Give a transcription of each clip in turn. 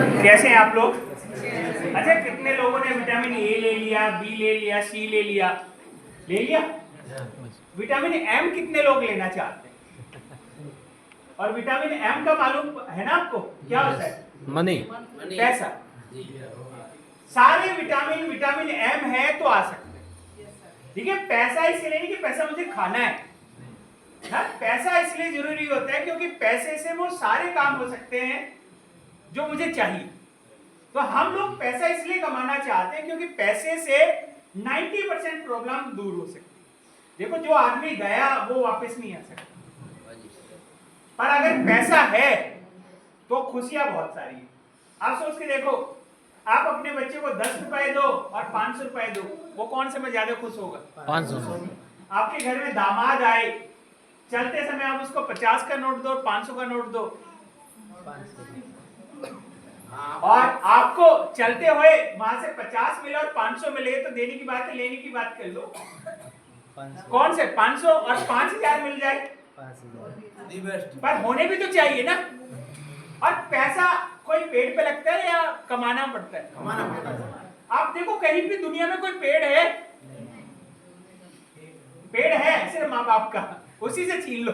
कैसे हैं आप लोग? अच्छा, कितने लोगों ने विटामिन ए ले लिया, बी ले लिया, सी ले लिया? ले लिया? विटामिन एम कितने लोग लेना चाहते हैं? और विटामिन एम का मालूम है ना आपको क्या होता है? मनी, पैसा। सारे विटामिन एम है तो आ सकते हैं। ठीक है, पैसा इसलिए नहीं कि पैसा मुझे खाना है ना, पैसा इसलिए जरूरी होता है क्योंकि पैसे से वो सारे काम हो सकते हैं जो मुझे चाहिए। तो हम लोग पैसा इसलिए कमाना चाहते हैं क्योंकि पैसे से 90% प्रॉब्लम दूर हो सकती है। देखो, जो आदमी गया वो वापस नहीं आ सकता, पर अगर पैसा है तो खुशियां बहुत सारी है। आप सोच के देखो, आप अपने बच्चे को 10 रुपए दो और 500 रुपए दो, वो कौन से में ज्यादा खुश होगा? 500। आपके घर में दामाद आए, चलते समय आप उसको 50 का नोट दो, 500 का नोट दो, और आपको चलते हुए वहां से 50 मिले और 500 मिले, तो देने की बात है, लेने की बात कर लो। कौन से 500 और 5000 मिल जाए? पर होने भी तो चाहिए ना। और पैसा कोई पेड़ पे लगता है या कमाना पड़ता है? कमाना पड़ता है। आप देखो, कहीं भी दुनिया में कोई पेड़ है? पेड़ है सिर्फ माँ बाप का, उसी से छीन लो,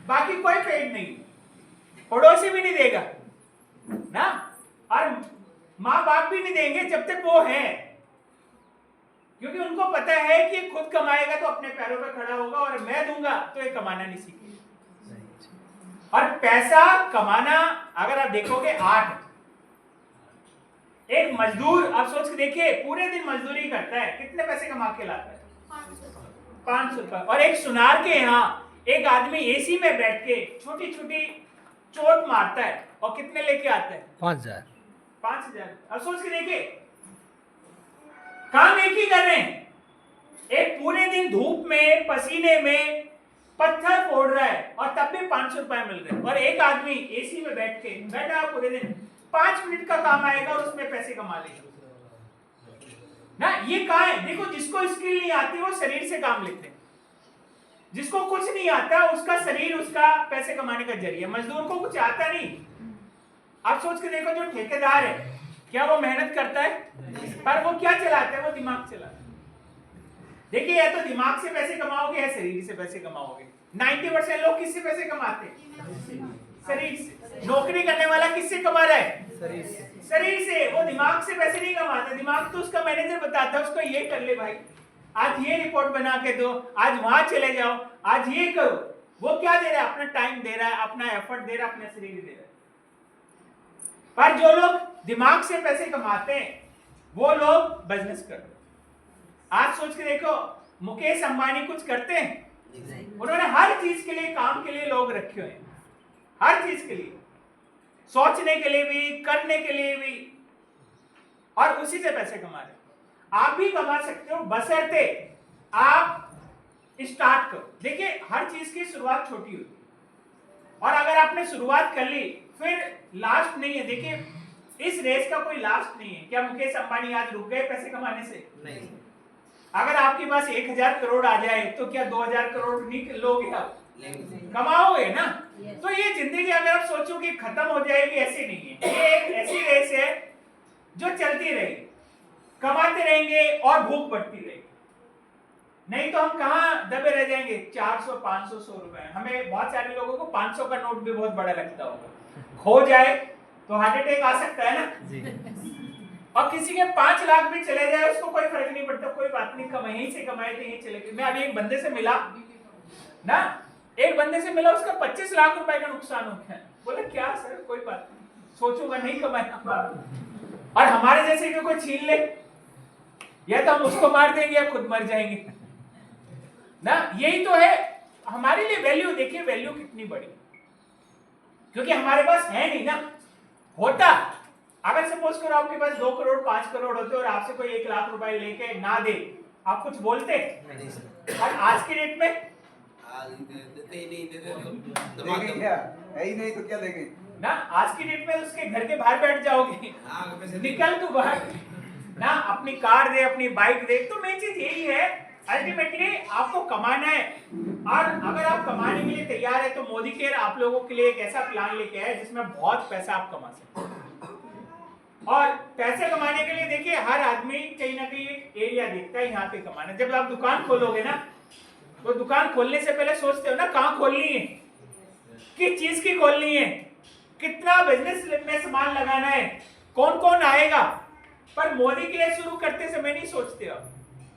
बाकी कोई पेड़ नहीं, पड़ोसी भी नहीं देगा ना, और माँ बाप भी नहीं देंगे जब तक वो है, क्योंकि उनको पता है कि खुद कमाएगा तो अपने पैरों पर खड़ा होगा, और मैं दूंगा तो ये कमाना नहीं सीखेगा। और पैसा कमाना अगर आप देखोगे 8, एक मजदूर आप सोच के देखिए, पूरे दिन मजदूरी करता है, कितने पैसे कमा के लाता है? 500 रुपए। और एक सुनार के यहाँ एक आदमी एसी में बैठ के छोटी छोटी चोट मारता है, और कितने लेके आता है? 5000। अब सोच के देखिए, काम एक ही कर रहे हैं, एक पूरे दिन धूप में पसीने में पत्थर फोड़ रहा है, और तब भी 500 रुपए मिल रहे हैं। और एक आदमी एसी में बैठा पूरे दिन, 5 मिनट का काम आएगा और उसमें पैसे कमा लेगा ना। ये कहाँ है? देखो, जिसको स्किल नहीं आती वो शरीर से काम लेते हैं, जिसको कुछ नहीं आता उसका शरीर उसका पैसे कमाने का जरिया। मजदूर को कुछ आता नहीं। आप सोच के देखो, जो ठेकेदार है क्या वो मेहनत करता है? पर वो क्या चलाता है? वो दिमाग चलाता है। देखिए, या तो दिमाग से पैसे कमाओगे या शरीर से पैसे कमाओगे। 90% लोग किससे पैसे कमाते हैं? शरीर से। नौकरी करने वाला किससे कमा रहा है? शरीर से। वो दिमाग से पैसे नहीं कमाता। दिमाग तो उसका मैनेजर बताता है उसको, ये कर ले भाई, आज ये रिपोर्ट बना के दो, आज वहां चले जाओ, आज ये करो। वो क्या दे रहा है? अपना टाइम दे रहा है, अपना एफर्ट दे रहा है, अपना शरीर दे रहा है। पर जो लोग दिमाग से पैसे कमाते हैं वो लोग बिजनेस करते हैं। आज सोच के देखो, मुकेश अंबानी कुछ करते हैं? उन्होंने हर चीज के लिए, काम के लिए लोग रखे हुए हैं, हर चीज के लिए, सोचने के लिए भी, करने के लिए भी, और उसी से पैसे कमा रहे हैं। आप भी कमा सकते हो, बशर्ते आप स्टार्ट करो। देखिए, हर चीज की शुरुआत छोटी होती है, और अगर आपने शुरुआत कर ली फिर लास्ट नहीं है। देखिए, इस रेस का कोई लास्ट नहीं है। क्या मुकेश अंबानी आज रुक गए पैसे कमाने से? नहीं। अगर आपके पास 1000 करोड़ आ जाए तो क्या 2000 करोड़ नहीं लोगे आप? कमाओगे ना। तो ये जिंदगी अगर आप सोचो कि खत्म हो जाएगी, ऐसी नहीं है। ये एक ऐसी रेस है जो चलती रहेगी, कमाते रहेंगे और भूख बढ़ती रहेगी। नहीं तो हम कहाँ दबे रह जाएंगे? 400, 500, 100 रुपए। हमें बहुत सारे लोगों को 500 का नोट भी बहुत बड़ा लगता होगा, खो जाए तो हार्ट अटैक आ सकता है ना जी। और किसी के 5 लाख भी चले जाए उसको कोई फर्क नहीं पड़ता, कोई बात नहीं, यहीं से कमाए थे यहीं चले गए। मैं अभी एक बंदे से मिला ना, एक बंदे से मिला, उसका 25 लाख रुपए का नुकसान हो गया। बोले क्या सर, कोई बात नहीं, सोचूंगा, नहीं कमाया। और हमारे जैसे कि कोई छीन ले, या तो हम उसको मार देंगे या खुद मर जाएंगे ना। यही तो है हमारे लिए वैल्यू। देखिए, वैल्यू कितनी बड़ी, क्योंकि हमारे पास है नहीं ना। होता, अगर सपोज करो आपके पास 2 करोड़ 5 करोड़ होते और आपसे कोई 1 लाख रुपए लेके ना दे, आप कुछ बोलते? और आज की डेट में नहीं तो क्या देंगे ना, आज की डेट में उसके घर के बाहर बैठ जाओगे, निकल तू बाहर ना, अपनी कार दे, अपनी बाइक दे। तो मेन चीज यही है, अल्टीमेटली आपको कमाना है। और अगर आप कमाने के लिए तैयार है तो मोदी केयर आप लोगों के लिए एक ऐसा प्लान लेके आए जिसमें बहुत पैसा आप कमा सकते हैं। पैसे कमाने के लिए देखिए हर आदमी कहीं ना कहीं एक एरिया देखता है, यहाँ पे कमाना। जब आप दुकान खोलोगे ना, तो दुकान खोलने से पहले सोचते हो ना कहाँ खोलनी है, किस चीज की खोलनी है, कितना बिजनेस में सामान लगाना है, कौन कौन आएगा। पर मोदी के लिए शुरू करते समय नहीं सोचते हो,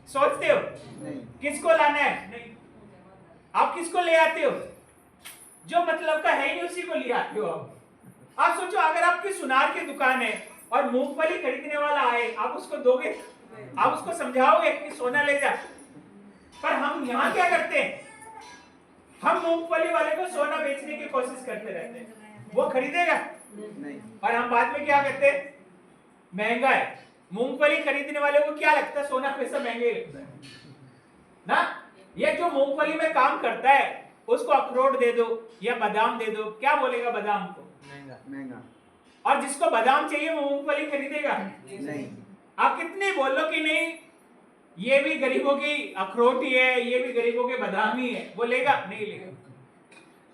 सोचते हो नहीं। किसको लाना है? नहीं। आप किसको ले आते हो? जो मतलब का है ही उसी को ले आते हो। आप सोचो अगर आपकी सुनार की दुकान है और मूंगफली खरीदने वाला आए, आप उसको दोगे? आप उसको समझाओगे कि सोना ले जा? पर हम यहाँ क्या करते हैं, हम मूंगफली वाले को सोना बेचने की कोशिश करते रहते हैं। वो खरीदेगा नहीं। और हम बाद में क्या करते हैं, महंगा है। मूंगफली खरीदने वाले को क्या लगता है, सोना पैसा महंगे लगता है ना। ये जो मूंगफली में काम करता है उसको अखरोट दे दो या बादाम दे दो, क्या बोलेगा बादाम को? महंगा। और जिसको बादाम चाहिए वो मूंगफली खरीदेगा? नहीं। आप कितने बोल लो कि नहीं ये भी गरीबों की अखरोट ही है, ये भी गरीबों के बादाम ही है, वो लेगा? नहीं लेगा।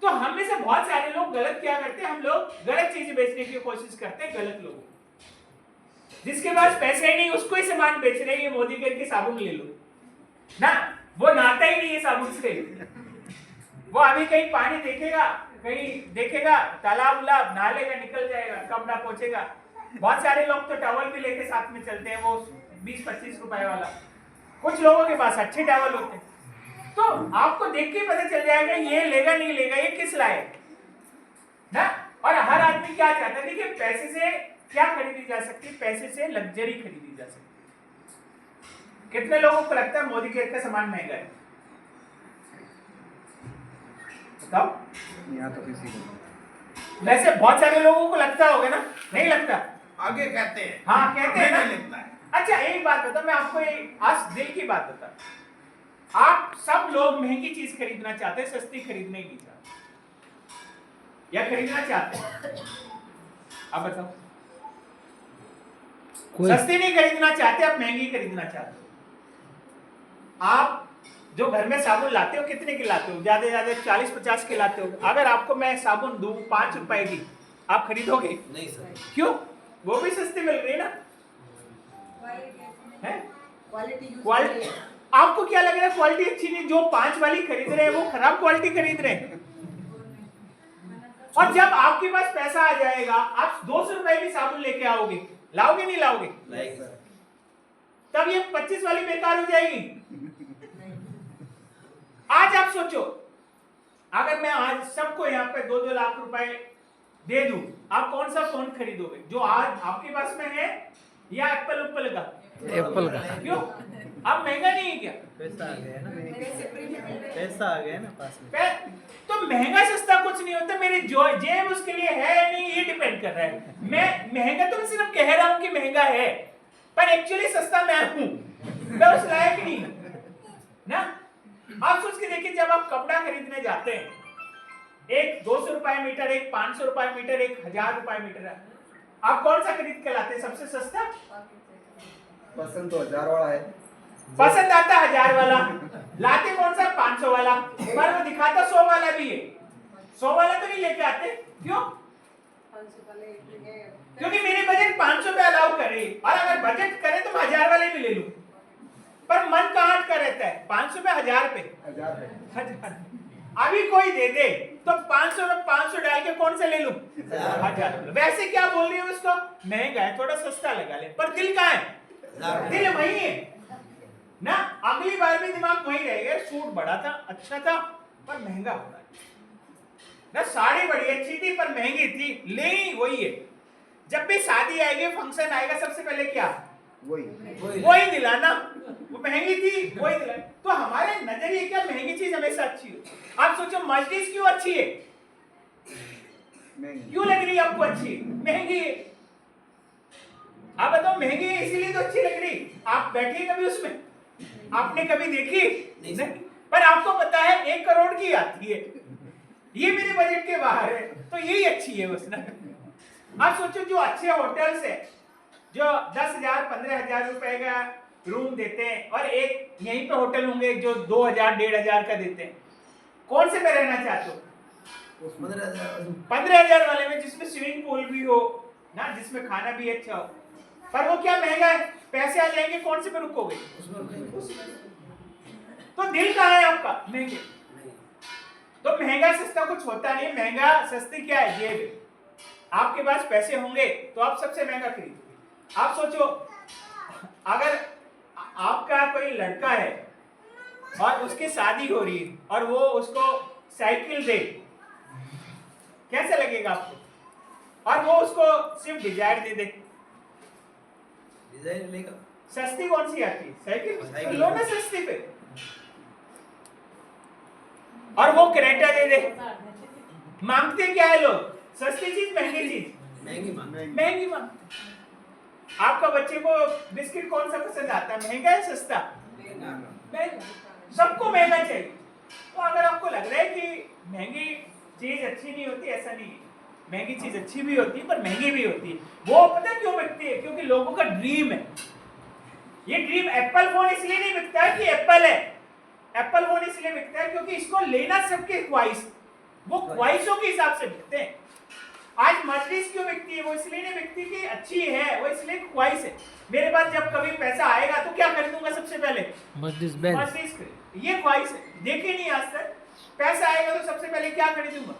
तो हम में से बहुत सारे लोग गलत क्या करते हैं, हम लोग गलत चीजें बेचने की कोशिश करते हैं गलत लोगों। जिसके पास पैसे ही नहीं उसको ही सामान बेच रहे हैं, ये मोदी के साबुन ले लो ना, वो नहाता ही नहीं है साबुन से। वो अभी कहीं पानी देखेगा, कहीं देखेगा तालाब उलाब, नहा लेगा, निकल जाएगा, कपड़ा पोंछेगा। बहुत सारे लोग तो टॉवल भी लेके साथ में चलते हैं, वो 20-25 रुपए वाला। कुछ लोगों के पास अच्छे टॉवल होते हैं। तो आपको देख के पता चल जाएगा ये लेगा नहीं लेगा, ये किस लायक ना। और हर आदमी क्या चाहता है, देखिए पैसे से क्या खरीदी जा सकती है, पैसे से लग्जरी खरीदी जा सकती है। कितने लोगों को लगता है मोदी केयर का सामान महंगा है? बताओ। यहाँ तो किसी को। वैसे बहुत सारे लोगों को लगता होगा ना, नहीं लगता? आगे कहते हैं। हाँ कहते हैं ना। नहीं लगता है। अच्छा एक बात बताओ, मैं आपको एक आज दिल की बात बता, आप सब लोग महंगी चीज खरीदना चाहते हैं, सस्ती खरीदने नहीं चाहते, या खरीदना चाहते हैं? आप बताओ। सस्ती नहीं खरीदना चाहते, आप महंगी खरीदना चाहते हो। आप जो घर में साबुन लाते हो कितने की लाते हो? ज्यादा ज्यादा 40-50 की लाते हो। अगर आपको मैं साबुन दूं 5 रुपए की, आप खरीदोगे? नहीं सर। क्यों? वो भी सस्ती मिल रही है ना। क्वालिटी आपको क्या लग रहा है क्वालिटी अच्छी नहीं? जो 5 वाली खरीद रहे हैं वो खराब क्वालिटी खरीद रहे हैं। और जब आपके पास पैसा आ जाएगा आप 200 रुपए की साबुन लेके आओगे, लाओगे नहीं लाओगे? तब ये 25 वाली बेकार हो जाएगी। आज आप सोचो अगर मैं आज सबको यहाँ पे 2-2 लाख रुपए दे दूं, आप कौन सा फोन खरीदोगे? जो आज आपके पास में है या एप्पल का? एप्पल का। क्यों? अब महंगा नहीं है क्या? पैसा आ गया ना, पैसा आ गया ना पास में। तो महंगा सस्ता कुछ नहीं होता, मेरी जो जेब उसके लिए है या नहीं ये डिपेंड कर रहा है। मैं महंगा तो मैं सिर्फ कह रहा हूं कि महंगा है, पर एक्चुअली सस्ता मैं हूं, मैं उस लायक नहीं ना। आप सोच के देखिए जब आप कपड़ा खरीदने जाते हैं, एक 200 रुपए मीटर, एक 500 रुपए मीटर, एक 1000 रुपए मीटर है, आप कौन सा खरीद के लाते हैं सबसे सस्ता? पसंद तो 1000 वाला है। पसंद आता 1000 वाला, लाते कौन सा? 500 वाला। पर वो दिखाता 100 वाला भी है, 100 वाला तो नहीं लेके आते। क्यों? क्योंकि मेरे बजट 500 पे अलाउ कर रही है, और अगर बजट करे तो मैं 1000 वाले भी ले लूं। पर मन कहाँ अटका रहता है? 500 पे 1000 पे 1000। अभी कोई दे दे तो 500 में 500 डाल के कौन सा ले लूं? 1000। वैसे क्या बोल रही हूँ इसको, महंगा है थोड़ा सस्ता लगा ले, पर दिल कहाँ है? दिल वही है ना। अगली बार भी दिमाग वही रहेगा, सूट बड़ा था, अच्छा था, पर महंगा हो रहा है ना। साड़ी बड़ी अच्छी थी पर महंगी थी, ले वही है। जब भी शादी आएगी, फंक्शन आएगा, सबसे पहले क्या? वही दिलाना। वो महंगी थी वही दिला। तो हमारे नजरिए क्या, महंगी चीज हमेशा अच्छी हो। आप सोचो मर्सिडीज क्यों अच्छी है? क्यों लग रही है आपको अच्छी? महंगी है। आप बताओ, महंगी है इसीलिए तो अच्छी लग रही। आप बैठिए कभी उसमें, आपने कभी देखी? नहीं। पर आपको पता है 1 करोड़ की आती है, ये मेरे बजट के बाहर है, तो यही अच्छी है बस ना। आप सोचो जो अच्छे होटल्स है, जो 10,000 15,000 रुपए का रूम देते हैं, और एक यहीं पे होटल होंगे जो 2,000-1,500 का देते हैं, कौन से में रहना चाहते हो? 15,000 वाले में, जिसमें स्विमिंग पूल भी हो ना, जिसमें खाना भी अच्छा हो। पर वो क्या महंगा है, पैसे आ जाएंगे कौन से पे रुकोगे? तो दिल कहाँ है आपका? महंगे। तो महंगा सस्ता कुछ होता नहीं, महंगा सस्ती क्या है? जेब है। आपके पास पैसे होंगे तो आप सबसे महंगा खरीदोगे। आप सोचो, अगर आपका कोई लड़का है और उसकी शादी हो रही है और वो उसको साइकिल दे, कैसा लगेगा आपको? और वो उसको सिर्फ डिजायर दे दे, डिजाइन लेगा। सस्ती कौन सी आती है? साइकिल। साइकिल। तो लो ना सस्ती पे। और वो क्रेटा दे दे। मांगते क्या है लोग? सस्ती चीज, महंगी चीज। महंगी मांगते। आपका बच्चे को बिस्किट कौन सा पसंद आता है, महंगा है सस्ता? महंगा। सबको महंगा चाहिए। तो अगर आपको लग रहा है कि महंगी चीज अच्छी नहीं होती, ऐसा नहीं है। महंगी चीज अच्छी भी होती है पर महंगी भी होती है। वो पता है क्यों बिकती है? क्योंकि लोगों का ड्रीम है। ये ड्रीम, एप्पल फोन इसलिए नहीं बिकता है कि एप्पल है, एप्पल फोन इसलिए बिकता है क्योंकि इसको लेना सबके ख्वाहिश, वो ख्वाहिशों के हिसाब से बिकते हैं। आज मर्सिडीज क्यों बिकती है? वो इसलिए नहीं बिकती कि अच्छी है, वो इसलिए ख्वाहिश है। मेरे पास जब कभी पैसा आएगा तो क्या खरीदूंगा सबसे पहले? Mercedes Benz. मर्सिडीज खरीद, ये ख्वाहिश है। देखी नहीं आज तक, पैसा आएगा तो सबसे पहले क्या खरीदूंगा?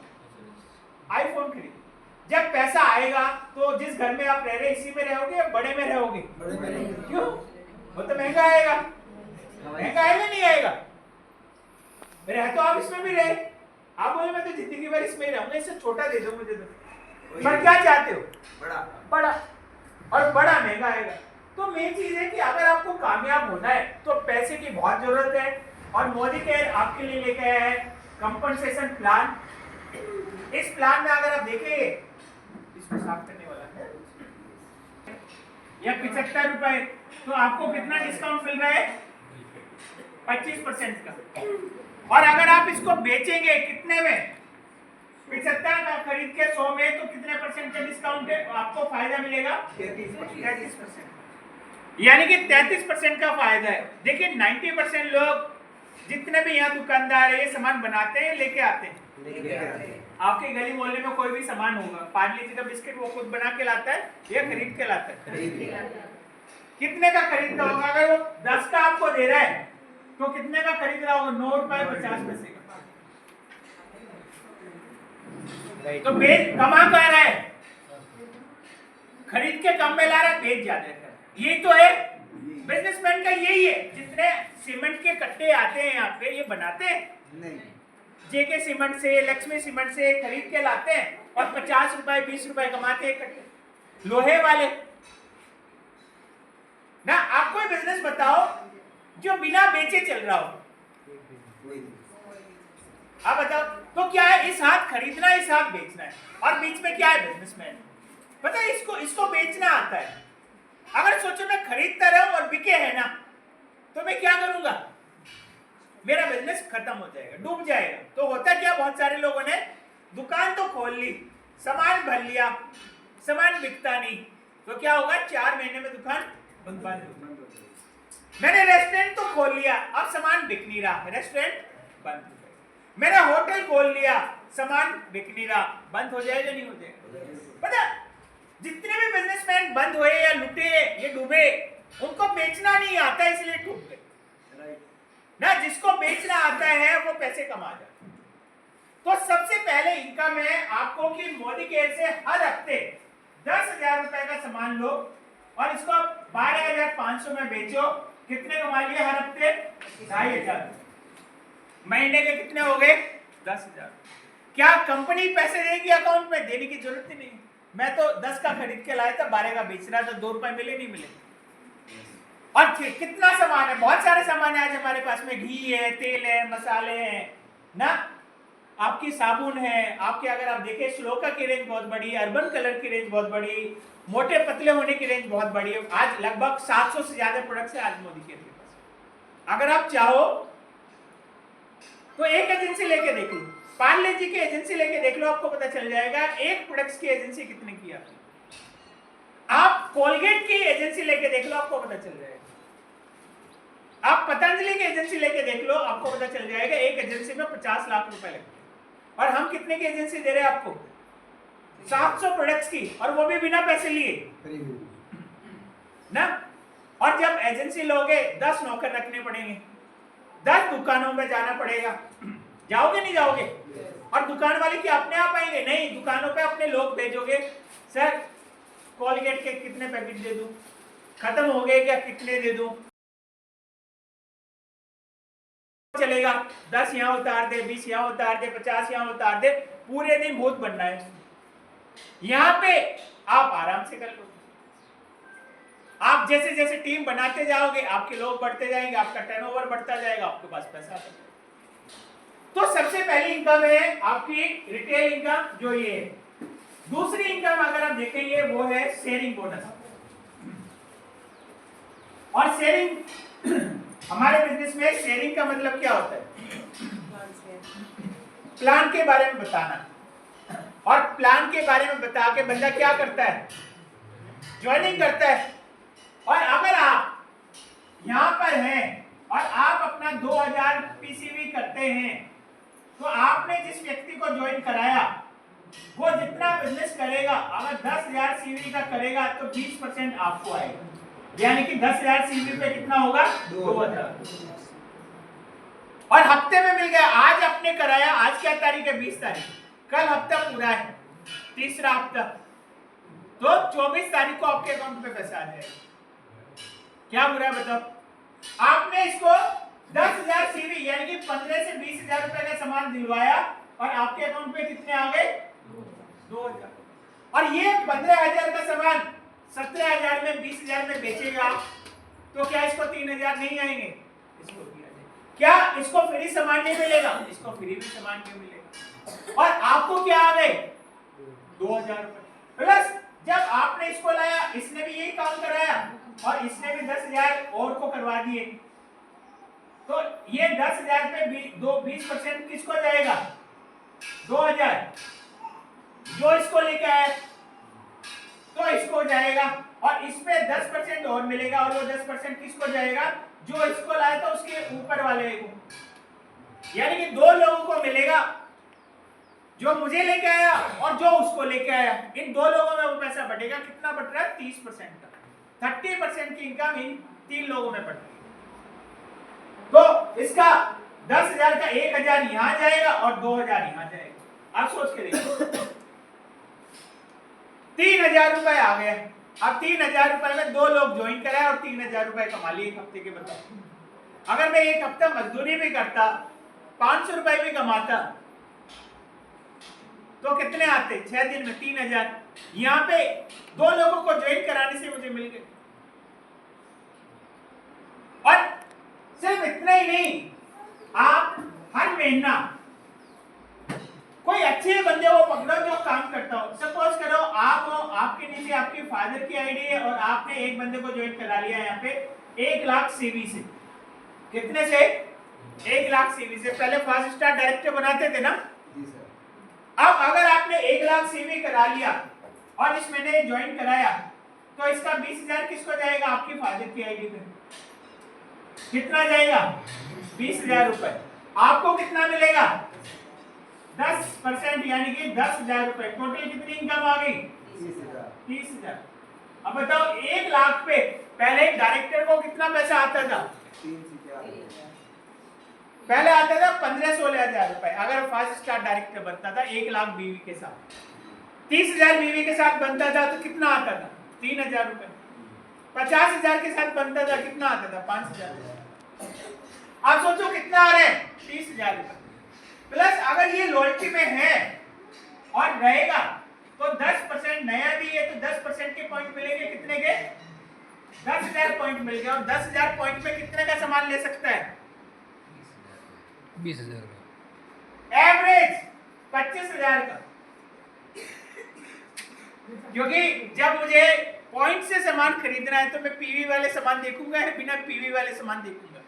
आईफोन खरीद। जब पैसा आएगा तो जिस घर में आप रह रहे इसी में रहोगे या बड़े में रहोगे? क्यों? वो तो महंगा आएगा। महंगा आएगा नहीं आएगा? रह तो आप इसमें भी रहे, आप बोले मैं तो जिंदगी भर इसमें ही रहूंगा, इससे छोटा दे दो मुझे। तो पर क्या चाहते हो? बड़ा। और बड़ा महंगा आएगा। तो मेन चीज है कि अगर आपको कामयाब होना है तो पैसे की बहुत जरूरत है। और मोदी केयर आपके लिए लेके आया है कंपनसेशन प्लान। इस प्लान में अगर आप देखेंगे, इसको साफ करने वाला है, या 75 रुपए, तो आपको कितना डिस्काउंट मिल रहा है? 25% का। और अगर आप इसको बेचेंगे कितने में? 75 का खरीद के 100 में, तो कितने परसेंट का डिस्काउंट है? आपको फायदा मिलेगा 33%। यानी कि 33% का फायदा है। देखिए 90% लोग जितने भी यहाँ दुकानदार है ये सामान बनाते हैं, लेके आते हैं। आपके गली मोहल्ले में कोई भी सामान होगा, पार्ले जी का बिस्किट वो खुद बना के लाता है या खरीद के लाता है? कितने का खरीदता होगा? अगर वो 10 का आपको दे रहा है तो कितने का खरीद रहा होगा? 9 रुपए 50 पैसे का। तो बेच कमा कर रहा है, खरीद के कम में ला रहा है, बेच ज्यादा कर। यही तो है बिजनेसमैन का, यही है। जितने सीमेंट के कट्टे आते हैं यहाँ पे, ये बनाते हैं नहीं, जेके सीमेंट से, लक्ष्मी सीमेंट से खरीद के लाते हैं और 50 रुपए 20 रुपए कमाते हैं कट्टे, लोहे वाले ना। आप कोई बिजनेस बताओ जो बिना बेचे चल रहा हो, आप बताओ। तो क्या है? इस हाथ खरीदना, इस हाथ बेचना है, और बीच में क्या है? बिजनेसमैन। पता है इसको बेचना आता है। अगर सोचो मैं खरीदता रहूं और बिके है ना, तो मैं क्या करूंगा? मेरा बिजनेस खत्म हो जाएगा, डूब जाएगा। तो होता क्या, बहुत सारे लोगों ने दुकान तो खोल ली, सामान भर लिया, सामान बिकता नहीं, तो क्या होगा? 4 महीने में दुकान बंद हो गई। मैंने रेस्टोरेंट तो खोल लिया, अब सामान बिक नहीं रहा, रेस्टोरेंट बंद हो गया। मैंने होटल खोल लिया, सामान बिक नहीं रहा, बंद हो जाएगा नहीं हो जाएगा? पता, जितने भी बिजनेसमैन बंद हुए या लुटे या डूबे, उनको बेचना नहीं आता इसलिए डूब गए ना। जिसको बेचना आता है वो पैसे कमा जाता है। तो सबसे पहले इनकम है आपको कि मोदी केयर से हर हफ्ते 10,000 रुपए का सामान लो और इसको 12,500 में बेचो। कितने कमा लिए हर हफ्ते? 2,500। महीने के कितने हो गए? 10,000। क्या कंपनी पैसे देगी अकाउंट में? देने की जरूरत ही नहीं। मैं तो 10 का खरीद के लाया था, 12 का बेच रहा था, 2 रुपए मिले नहीं मिले। और कितना सामान है, बहुत सारे सामान है आज हमारे पास में। घी है, तेल है, मसाले हैं ना, आपकी साबुन है, आपके अगर आप देखें श्लोका की रेंज बहुत बड़ी है, अर्बन कलर की रेंज बहुत बड़ी, मोटे पतले होने की रेंज बहुत बड़ी है। आज लगभग 700 से ज्यादा प्रोडक्ट्स है आज मोदी के पास। अगर आप चाहो तो एक एजेंसी लेके देख लो, पार्ले जी की एजेंसी लेके देख लो, आपको पता चल जाएगा एक प्रोडक्ट्स की एजेंसी कितने की आती है। आप कोलगेट की एजेंसी लेके देख लो, आपको पता चल जाएगा। आप पतंजलि की एजेंसी लेके देख लो, आपको पता चल जाएगा एक एजेंसी में 50 लाख रुपए लगते हैं। और हम कितने की एजेंसी दे रहे हैं आपको? 700 प्रोडक्ट्स की, और वो भी बिना पैसे लिए। ना। और जब एजेंसी लोगे 10 नौकर रखने पड़ेंगे, 10 दुकानों पे जाना पड़ेगा, जाओगे नहीं जाओगे? और दुकान वाले क्या अपने आप आएंगे? नहीं, दुकानों पे अपने लोग भेजोगे, सर कोलगेट के कितने पैकेट दे दूं, खत्म हो गए क्या, कितने दे दूं, चलेगा 10 यहाँ उतार दे, 20 यहाँ उतार दे, 50 यहाँ उतार दे, पूरे दिन भूत बनना है। यहाँ पे आप आराम से कर लो। आप जैसे जैसे टीम बनाते जाओगे आपके लोग बढ़ते जाएंगे, आपका टर्नओवर बढ़ता जाएगा, आपके पास पैसा आता जाएगा। तो सबसे पहली इनकम है आपकी रिटेल इनकम, जो ये है। दूसरी इनकम अगर आप देखेंगे वो है शेयरिंग बोनस। और शेयरिंग हमारे बिजनेस में शेयरिंग का मतलब क्या होता है? प्लान के बारे में बताना। और प्लान के बारे में बता के बंदा क्या करता है? ज्वाइनिंग करता है। और अगर आप यहां पर हैं और आप अपना 2000 पीसीवी करते हैं, तो आपने जिस व्यक्ति को ज्वाइन कराया वो जितना बिजनेस करेगा, अगर 10,000 सीवी का करेगा तो 20% आपको आएगा, यानी कि 10,000 सीवी पे कितना होगा? 2,000। और हफ्ते में मिल गया। आज आपने कराया, आज क्या तारीख है? 20 तारीख। कल हफ्ता पूरा है, तीसरा हफ्ता, तो 24 तारीख को आपके अकाउंट पे पैसा आ जाएगा। क्या बुरा है बताओ? आपने इसको 10,000 सीवी यानी कि 15 से 20,000 रुपए का सामान दिलवाया और आपके अकाउंट पे कितने आ गए? 2,000। और ये 15,000 का सामान 17,000 में 20,000 में बेचेगा तो क्या इसको 3,000 नहीं आएंगे? इसको भी आ जाएंगे। क्या इसको फ्री सामान नहीं मिलेगा? इसको फ्री भी सामान नहीं मिलेगा। और आपको क्या आ गए? 2,000 रुपए प्लस जब आपने इसको लाया, इसने भी यही काम कराया और इसने भी 10,000 और को करवा दिए, तो ये 10,000 पे 20% किसको जाएगा? 2,000। जो इसको लेके आया तो इसको जाएगा, और इस पे 10% और मिलेगा, और वो 10% किसको जाएगा? जो इसको लाया तो उसके ऊपर वाले को। यानी कि 2 लोगों को मिलेगा, जो मुझे लेके आया और जो उसको लेके आया। इन 2 लोगों में वो पैसा बढ़ेगा। कितना बढ़ रहा है? 30% का। 30% की इनकम इन 3 लोगों में बढ़ रही है। तो इसका 10,000 का 1,000 यहां जाएगा और 2,000 यहां जाएगा। आप सोच के देखिए, 3,000 रुपए आ गए। अब 3,000 रुपए में 2 लोग ज्वाइन कराए और 3,000 रुपए कमा लिए एक हफ्ते के। बताओ, अगर मैं एक हफ्ता मजदूरी भी करता, 500 रुपए भी कमाता, तो कितने आते? 6 दिन में 3,000। यहाँ पे 2 लोगों को ज्वाइन कराने से मुझे मिल गए। और सिर्फ इतना ही नहीं, आप हर महीना कोई अच्छे बंदे को पकड़ो जो काम करता हो। सपोज करो आप हो, आपके नीचे आपके फादर की आईडी है और आपने एक बंदे को ज्वाइन करा लिया यहाँ पे 1 लाख सीवी से। कितने से? 1 लाख सीवी से। पहले फास्ट स्टार डायरेक्टर बनाते थे ना। अब अगर आपने 1 लाख सीवी करा लिया और इस महीने ज्वाइन कराया, तो इसका 20,000 किसको जाएगा? आपके फादर की आईडी पे। कितना जाएगा? 20,000 रुपए। आपको कितना मिलेगा? 10%, यानी कि 10,000 रुपए। टोटल कितनी इनकम आ गई? 30,000। अब बताओ 1 लाख पे पहले डायरेक्टर को कितना पैसा आता था? पहले आता था 15-16,000 रुपए। अगर फास्ट स्टार डायरेक्टर बनता था 1 लाख बीवी के साथ, 30,000 बीवी के साथ बनता था तो कितना आता था? 3,000 रुपए। 50,000 के साथ बनता था, कितना आता था? 5,000। आप सोचो कितना आ रहे हैं? 30,000 रुपए। प्लस अगर ये लॉयल्टी में है और रहेगा तो 10% नया भी है तो 10% के पॉइंट मिलेंगे। कितने के? 10,000 पॉइंट मिल गए। और 10,000 पॉइंट में कितने का सामान ले सकता है? 20,000 का। एवरेज 25,000 का। क्योंकि जब मुझे पॉइंट से सामान खरीदना है तो मैं पीवी वाले सामान देखूंगा या बिना पीवी वाले सामान देखूंगा?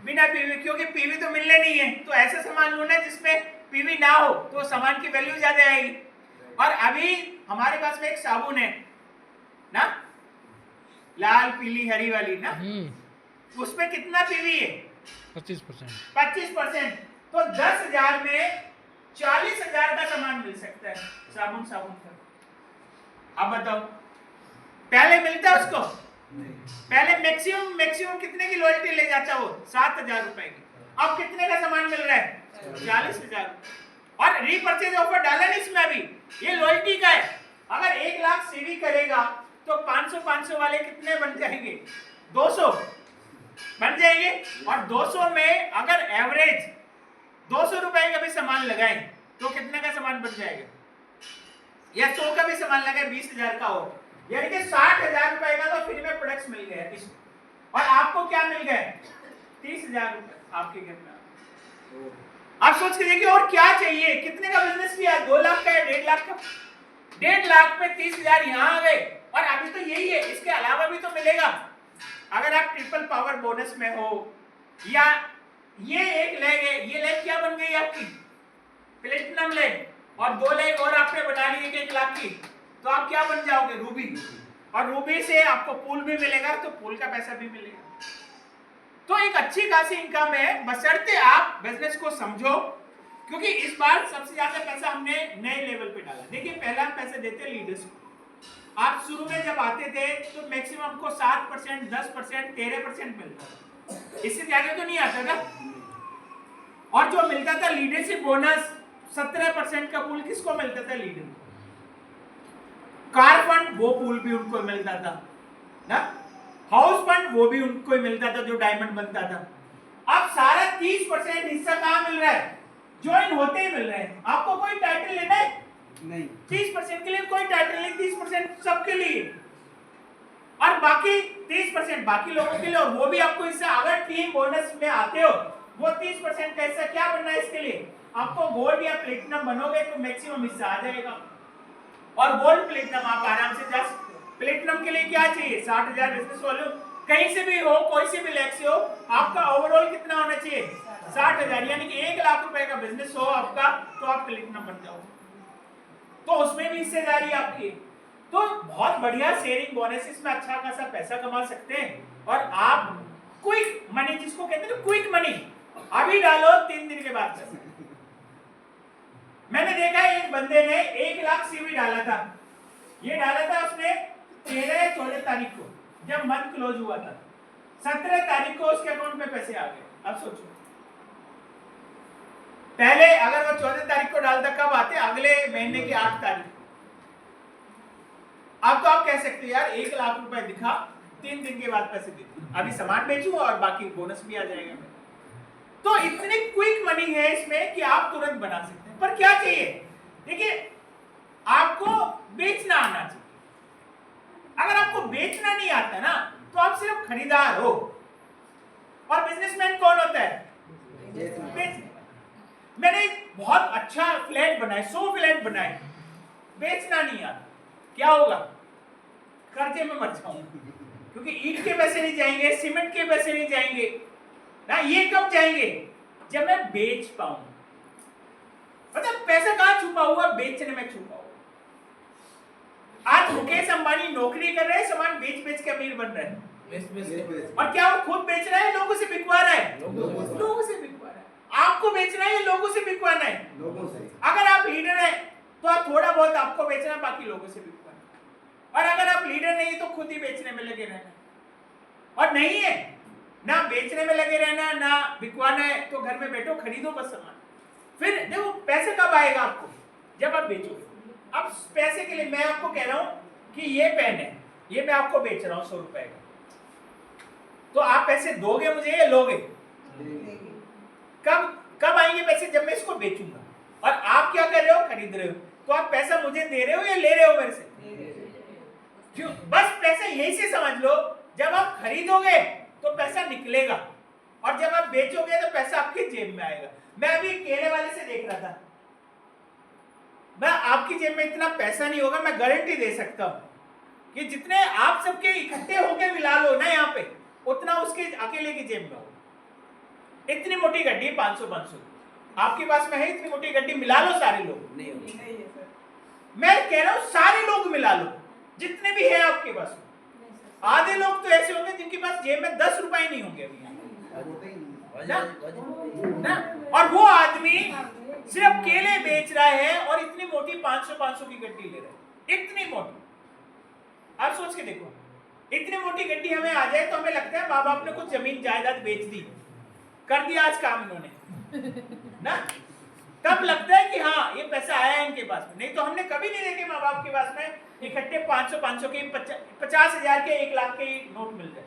बिना पीवी। क्योंकि पीवी तो मिलने नहीं है, तो ऐसा सामान लूना जिसमें पीवी ना हो तो सामान की वैल्यू ज्यादा आएगी। और अभी हमारे पास में एक साबुन है ना, लाल पीली हरी वाली ना, उसमें कितना पीवी है? 25%। 25%। तो 10,000 में 40,000 का सामान मिल सकता है साबुन का। अब बताओ, पहले मिलता उसको पहले मैक्सिमम कितने की लॉयल्टी ले जाता वो? 7,000 रुपए की। अब कितने का सामान मिल रहा है? 40,000। और रीपर्चेज ऑफर डाला नहीं इसमें अभी, ये लॉयल्टी का है। अगर 1 लाख सीवी करेगा तो 500 वाले कितने बन जाएंगे? 200 बन जाएंगे। और 200 में अगर एवरेज 200 रुपए का भी सामान लगाए तो कितने का सामान बन जाएगा? या 100 का भी सामान लगाए 20,000 का हो, यानी कि 60,000 रुपए का तो फ्री में प्रोडक्ट्स मिल गया इसको। और आपको क्या मिल गए? 30,000 रुपए आपके घर में। आप सोच के देखिए और क्या चाहिए? कितने का बिजनेस किया? 2 लाख का या 1.5 लाख का? 1.5 लाख में 30,000 यहाँ आ गए। और अभी तो यही है, इसके अलावा भी तो मिलेगा। अगर आप ट्रिपल पावर बोनस में हो, या ये एक लेग है, ये लेग क्या बन गई आपकी? Platinum leg. और 2 लेग और आपने बना ली 1 लाख की, तो आप क्या बन जाओगे? रूबी। और रूबी से आपको पूल भी मिलेगा, तो पूल का पैसा भी मिलेगा। तो एक अच्छी खासी इनकम है, बशर्ते आप बिजनेस को समझो। क्योंकि इस बार सबसे ज्यादा पैसा हमने नए लेवल पे डाला। देखिए पहला हम पैसे देते लीडर्स को। आप शुरू में जब आते थे तो मैक्सिमम आपको 7%, 10%, 13% मिलता था, इससे ज्यादा तो नहीं आता था। और जो मिलता था लीडरशिप बोनस 17% का पूल किसको मिलता था? लीडर। कार फंड वो पूल भी उनको मिलता था ना, हाउस फंड वो भी उनको ही मिलता था जो डायमंड बनता था। अब सारा 30% हिस्सा कहां मिल रहा है? ज्वाइन होते ही मिल रहा है। आपको कोई टाइटल लेना है नहीं, 30% के लिए कोई टाइटल नहीं, 30% सबके लिए। और बाकी 30% बाकी लोगों के लिए, और वो भी आपको इससे अगर टीम बोनस में आते हो वो 30% का हिस्सा क्या बनना है? इसके लिए आपको गोल्ड या प्लेटिनम बनोगे तो मैक्सिमम हिस्सा आ जाएगा। और गोल्ड प्लेटिनम आप आराम से जा सकते हो। प्लेटिनम के लिए क्या चाहिए? 60,000 बिजनेस वॉल्यूम, कहीं से भी हो, कोई से भी लेग से हो, आपका ओवरऑल कितना होना चाहिए? 60,000। यानी कि 1 लाख रुपए का बिजनेस हो आपका तो आप प्लेटिनम बन जाओगे, तो उसमें भी हिस्सेदारी आपकी। तो बहुत बढ़िया शेयरिंग बोनसेस में अच्छा खासा पैसा कमा सकते हैं। और आप क्विक मनी, जिसको कहते हैं क्विक मनी, अभी डालो 3 दिन के बाद पैसा। मैंने देखा एक बंदे ने 1 लाख सीवी डाला था। ये डाला था उसने 13 या 14 तारीख को, जब मंथ क्लोज हुआ था। 17 तारीख को उसके अकाउंट में पैसे आ गए। अब सोचो, पहले अगर वो 14 तारीख को डालता कब आते? अगले महीने की 8 तारीख। अब तो आप कह सकते हैं यार 1 लाख रुपए दिखा, 3 दिन के बाद पैसे दे दो, अभी सामान बेचूं और बाकी बोनस भी आ जाएगा। तो इतनी क्विक मनी है इसमें कि आप तुरंत बना सकते हैं। पर क्या चाहिए? देखिए आपको बेचना आना चाहिए। अगर आपको बेचना नहीं आता ना तो आप सिर्फ खरीदार हो। और बिजनेसमैन कौन होता है? बेचने। मैंने एक बहुत अच्छा फ्लैट बनाया, 100 फ्लैट बनाए, बेचना नहीं आता, क्या होगा? कर्जे में मर जाऊंगा। क्योंकि ईंट के पैसे नहीं जाएंगे, सीमेंट के पैसे नहीं जाएंगे ना। ये कब जाएंगे? जब मैं बेच पाऊंगा। मतलब पैसा कहां छुपा हुआ? बेचने में छुपा हुआ। आज मुकेश अंबानी नौकरी कर रहे हैं, सामान बेच बेच के अमीर बन रहे हैं। और क्या वो खुद बेच रहा है? लोगों से बिकवा रहा है। लोगों से बिकवा रहा है। आपको बेचना है या लोगों से बिकवाना है? लोगों से। अगर आप लीडर हैं तो आप थोड़ा बहुत आपको बेचना, बाकी लोगों से बिकवाना। और अगर आप लीडर नहीं तो खुद ही बेचने में लगे रहना। और नहीं है ना बेचने में लगे रहना ना बिकवाना है, तो घर में बैठो, खरीदो बस सामान। फिर देखो पैसे कब आएगा आपको? जब आप बेचोगे। अब पैसे के लिए मैं आपको कह रहा हूं कि ये पेन है, ये मैं आपको बेच रहा हूं 100 रुपए का, तो आप पैसे दोगे मुझे या लोगे? कब आएंगे पैसे? जब मैं इसको बेचूंगा। और आप क्या कर रहे हो? खरीद रहे हो। तो आप पैसा मुझे दे रहे हो या ले रहे हो मेरे से? क्यों? बस पैसा यही से समझ लो, जब आप खरीदोगे तो पैसा निकलेगा, और जब आप बेचोगे तो पैसा आपकी जेब में आएगा। मैं अभी केले वाले से देख रहा था, मैं आपकी जेब में इतना पैसा नहीं होगा, मैं गारंटी दे सकता हूं कि जितने आप सबके इकट्ठे होके मिला लो ना यहाँ पे, उतना उसके अकेले की जेब में होगा। इतनी मोटी गड्डी 500 आपके पास में है, इतनी मोटी गड्डी मिला लो सारे लोग। नहीं मैं कह रहा हूं सारे लोग मिला लो, जितने भी हैं आपके पास। आधे लोग तो ऐसे होंगे जिनके पास जेब में 10 रुपए नहीं होंगे अभी ना? और वो आदमी सिर्फ केले बेच रहा है और इतनी मोटी 500 की गड्डी ले रहा है, इतनी मोटी। आप सोच के देखो, इतनी मोटी गड्डी हमें आ जाए तो हमें लगता है माँ बाप ने कुछ जमीन जायदाद बेच दी, कर दिया आज काम इन्होंने ना, तब लगता है कि हाँ ये पैसा आया है इनके पास में। नहीं तो हमने कभी नहीं देखे माँ बाप के पास में इकट्ठे 500 के 50,000 के 1 लाख के नोट मिल जाए।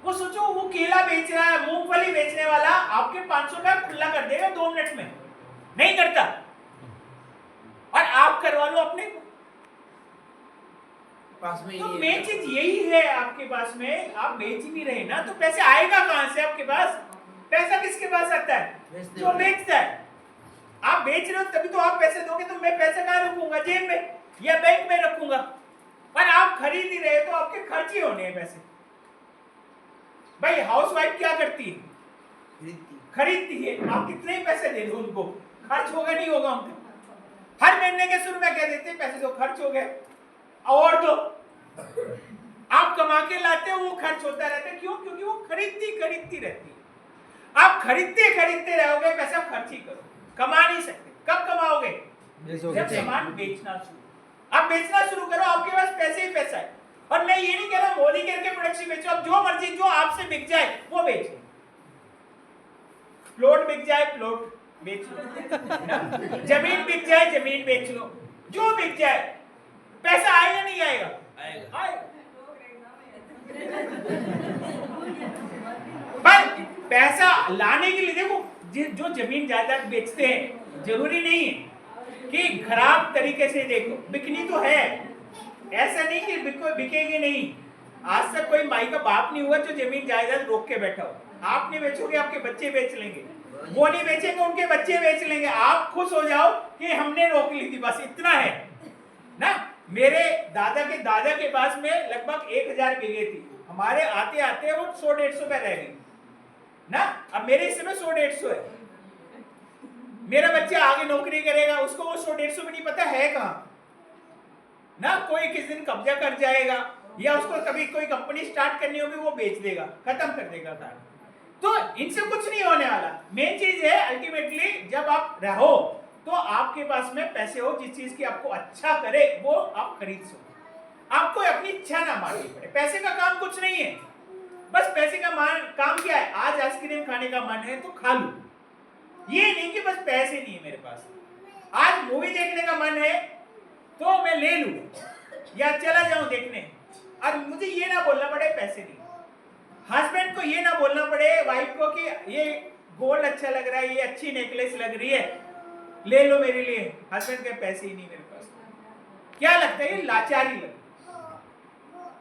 वो सोचो, वो केला बेच रहा है, मूंगफली बेचने वाला आपके 500 का खुला कर देगा 2 मिनट में, नहीं करता, और आप करवा लो अपने को। पास में तो मेन चीज यही है, आपके पास में आप बेच ही नहीं रहे ना, तो पैसे आएगा कहां से आपके पास? पैसा किसके पास आता है? जो बेचता है। आप बेच रहे हो तभी तो आप पैसे दोगे, तो मैं पैसा कहां रखूंगा? जेब में या बैंक में रखूंगा। और आप खरीद ही रहे तो आपके खर्च ही होने हैं पैसे। भाई हाउसवाइफ क्या करती है? खरीदती है। आप कितने ही पैसे दे दो उनको, खर्च होगा नहीं होगा उनका। हर महीने के शुरू में कह देते हैं पैसे तो खर्च हो गए, और तो आप कमा के लाते हो, वो खर्च होता रहता है। क्यों? क्योंकि वो खरीदती रहती है। आप खरीदते रहोगे, पैसा खर्च ही करो, कमा नहीं सकते। कब कमाओगे? जब सामान बेचना शुरू। आप बेचना शुरू करो, आपके पास पैसे ही पैसा है। और मैं ये नहीं कह रहा मोदी करके प्रोडक्ट बेचो, आप जो मर्जी, जो आपसे बिक जाए वो बेचो। प्लॉट बिक जाए प्लॉट बेच लो, जमीन बिक जाए जमीन बेच लो, जो बिक जाए। पैसा आएगा नहीं आएगा? आएगा। पर पैसा लाने के लिए देखो, जो जमीन जायदाद बेचते हैं, जरूरी नहीं है कि खराब तरीके से देखो, बिकनी तो है, ऐसा नहीं कि बिकेगी नहीं। आज तक कोई माई का बाप नहीं हुआ जो जमीन जायदाद रोक के बैठा हो। आप नहीं बेचोगे, आपके बच्चे बेच लेंगे, वो नहीं बेचेंगे, उनके बच्चे बेच लेंगे। आप खुश हो जाओ कि हमने रोक ली थी, बस इतना है ना। मेरे दादा के पास में लगभग 1000 बीघे थी, हमारे आते आते वो 100-150 पे रह गई ना। अब मेरे हिस्से में 100-150 है। मेरा बच्चा आगे नौकरी करेगा, उसको वो 100-150 में नहीं पता है कहाँ ना। कोई किस दिन कब्जा कर जाएगा, या उसको कभी कोई कंपनी स्टार्ट करनी होगी, वो बेच देगा, खत्म कर देगा काम। तो इनसे कुछ नहीं होने वाला। मेन चीज है अल्टीमेटली जब आप रहो तो आपके पास में पैसे हो, जिस चीज की आपको अच्छा करे वो आप खरीद सको, आपको अपनी इच्छा ना मारनी पड़े। पैसे का काम कुछ नहीं है, बस पैसे का काम क्या है? आज आइसक्रीम खाने का मन है तो खा लूं, ये नहीं कि बस पैसे नहीं है मेरे पास। आज मूवी देखने का मन है तो मैं ले लूं या चला जाऊं देखने, और मुझे ये ना बोलना पड़े पैसे नहीं। हस्बैंड को ये ना बोलना पड़े वाइफ को कि ये गोल्ड अच्छा लग रहा है, ये अच्छी नेकलेस लग रही है, ले लो मेरे लिए। हस्बैंड के पैसे ही नहीं मेरे पास। क्या लगता है? ये लाचारी लगती है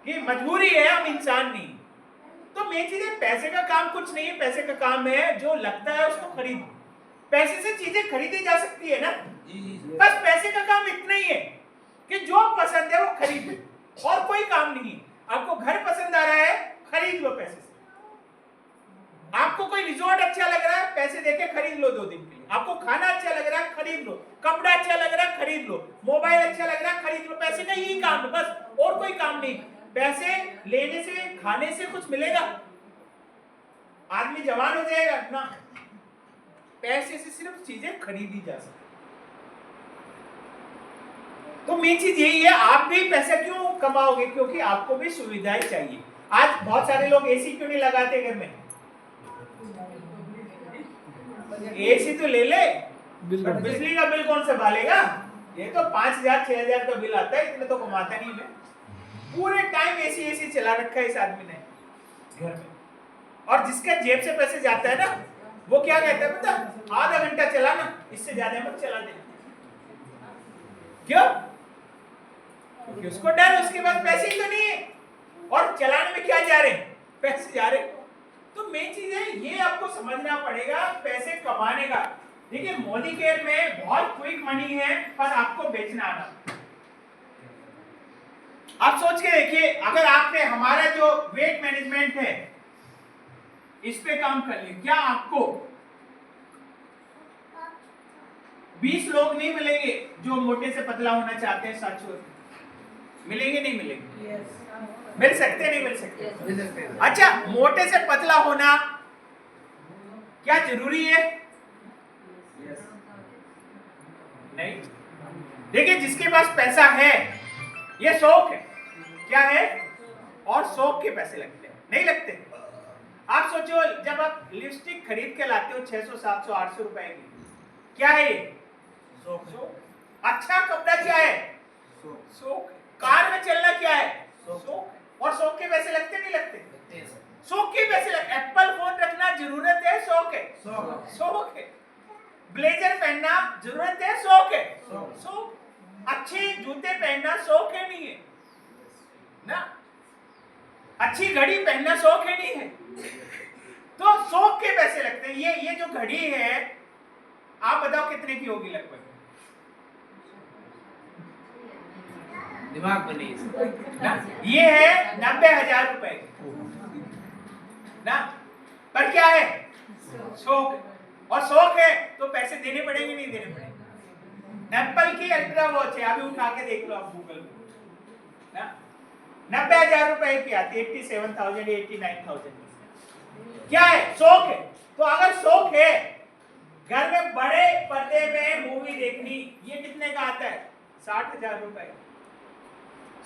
कि मजबूरी है, हम इंसान नहीं। तो मेन चीज है, पैसे का काम कुछ नहीं है। पैसे का काम है जो लगता है उसको खरीद। पैसे से चीजें खरीदी जा सकती है ना, बस पैसे का काम इतना ही है कि जो पसंद है वो खरीद लो, और कोई काम नहीं। आपको घर पसंद आ रहा है, खरीद लो पैसे से। आपको कोई रिजॉर्ट अच्छा लग रहा है, पैसे देके खरीद लो 2 दिन के लिए। आपको खाना अच्छा लग रहा है, खरीद लो। कपड़ा अच्छा लग रहा है, खरीद लो। मोबाइल अच्छा लग रहा है, खरीद लो। पैसे का यही काम है बस, और कोई काम नहीं। पैसे लेने से, खाने से कुछ मिलेगा? आदमी जवान हो जाएगा ना। पैसे से सिर्फ चीजें खरीदी जा सकती। तो मेन चीज यही है, आप भी पैसा क्यों कमाओगे? क्योंकि आपको भी सुविधाएं चाहिए। आज बहुत सारे लोग एसी क्यों नहीं लगाते घर में? एसी तो ले ले, बिजली का बिल कौन संभालेगा? ये तो 5000-6000 का बिल आता है, इतने तो कमाता नहीं मैं। पूरे टाइम एसी चला रखा है इस आदमी ने घर में। और जिसका जेब से पैसे जाता है ना, वो क्या कहता है पता? आधा घंटा चलाना, इससे ज्यादा मत चला देना। क्यों? क्योंकि उसको डर, उसके पास पैसे ही तो नहीं है, और चलाने में क्या जा रहे हैं? पैसे जा रहे हैं। तो मेन चीज है, ये आपको समझना पड़ेगा पैसे कमाने का। देखिए मोदी केयर में बहुत क्विक मनी है, पर आपको बेचना आना। आप सोच के देखिए, अगर आपने हमारा जो वेट मैनेजमेंट है इस पे काम कर लिया, क्या आपको 20 लोग नहीं मिलेंगे जो मोटे से पतला होना चाहते हैं? सच मिलेंगे? नहीं मिलेंगे? मिल सकते नहीं मिल सकते? अच्छा, मोटे से पतला होना क्या जरूरी है? नहीं। देखिए जिसके पास पैसा है, ये शौक है, क्या है, और शौक के पैसे लगते हैं, नहीं लगते। आप सोचो जब आप लिपस्टिक खरीद के लाते हो 600 700 800 रुपए की, क्या है ये, शौक। अच्छा कपड़ा क्या है, शौक। कार में चलना क्या है, शौक। और शौक के पैसे लगते नहीं लगते, शौक के पैसे लगते। एप्पल फोन रखना जरूरत है, शौक है, शौक है। ब्लेजर पहनना जरूरत है, शौक है, शौक। अच्छे जूते पहनना शौक है, नहीं है ना। अच्छी घड़ी पहनना शौक है, नहीं है। तो शौक के पैसे लगते हैं। ये जो घड़ी है आप बताओ कितने की होगी लगभग, दिमाग में नहीं ना। ये है 90,000 रुपए की ना, पर क्या है, शौक। और शौक है तो पैसे देने पड़ेंगे, नहीं देने पड़ेंगे। एप्पल की अल्ट्रा वॉच है, अभी उठा के देख लो आप गूगल पे ना, 90,000 रुपए की आती है, 87,000 89,000। क्या है, शौक है। तो अगर शौक है घर में बड़े पर्दे में मूवी देखनी, ये कितने का आता है, 60,000 रुपए।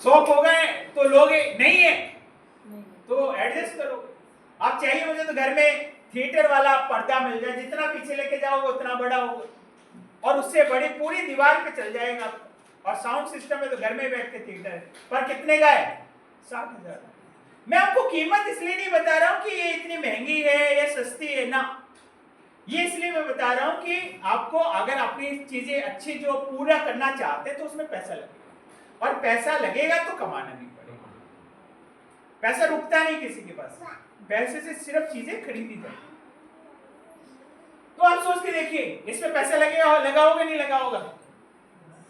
शौक हो गए तो लोगे, नहीं है तो एडजस्ट करो। आप चाहिए मुझे तो घर में थिएटर वाला पर्दा मिल जाए, जितना पीछे लेके जाओगे उतना बड़ा होगा, और उससे बड़ी पूरी दीवार पे चल जाएगा। और साउंड सिस्टम है तो घर में बैठ के थिएटर है, पर कितने का है, 60,000। मैं आपको कीमत इसलिए नहीं बता रहा हूं कि ये इतनी महंगी है या सस्ती है ना, ये इसलिए मैं बता रहा हूं कि आपको अगर अपनी चीजें अच्छी जो पूरा करना चाहते हैं तो उसमें पैसा लगेगा, और पैसा लगेगा तो कमाना भी पड़ेगा। पैसा रुकता नहीं किसी के पास, पैसे से सिर्फ चीजें खरीदी जाए। तो आप सोच के देखिए, इसमें पैसा लगेगा, लगाओगे नहीं लगाओगा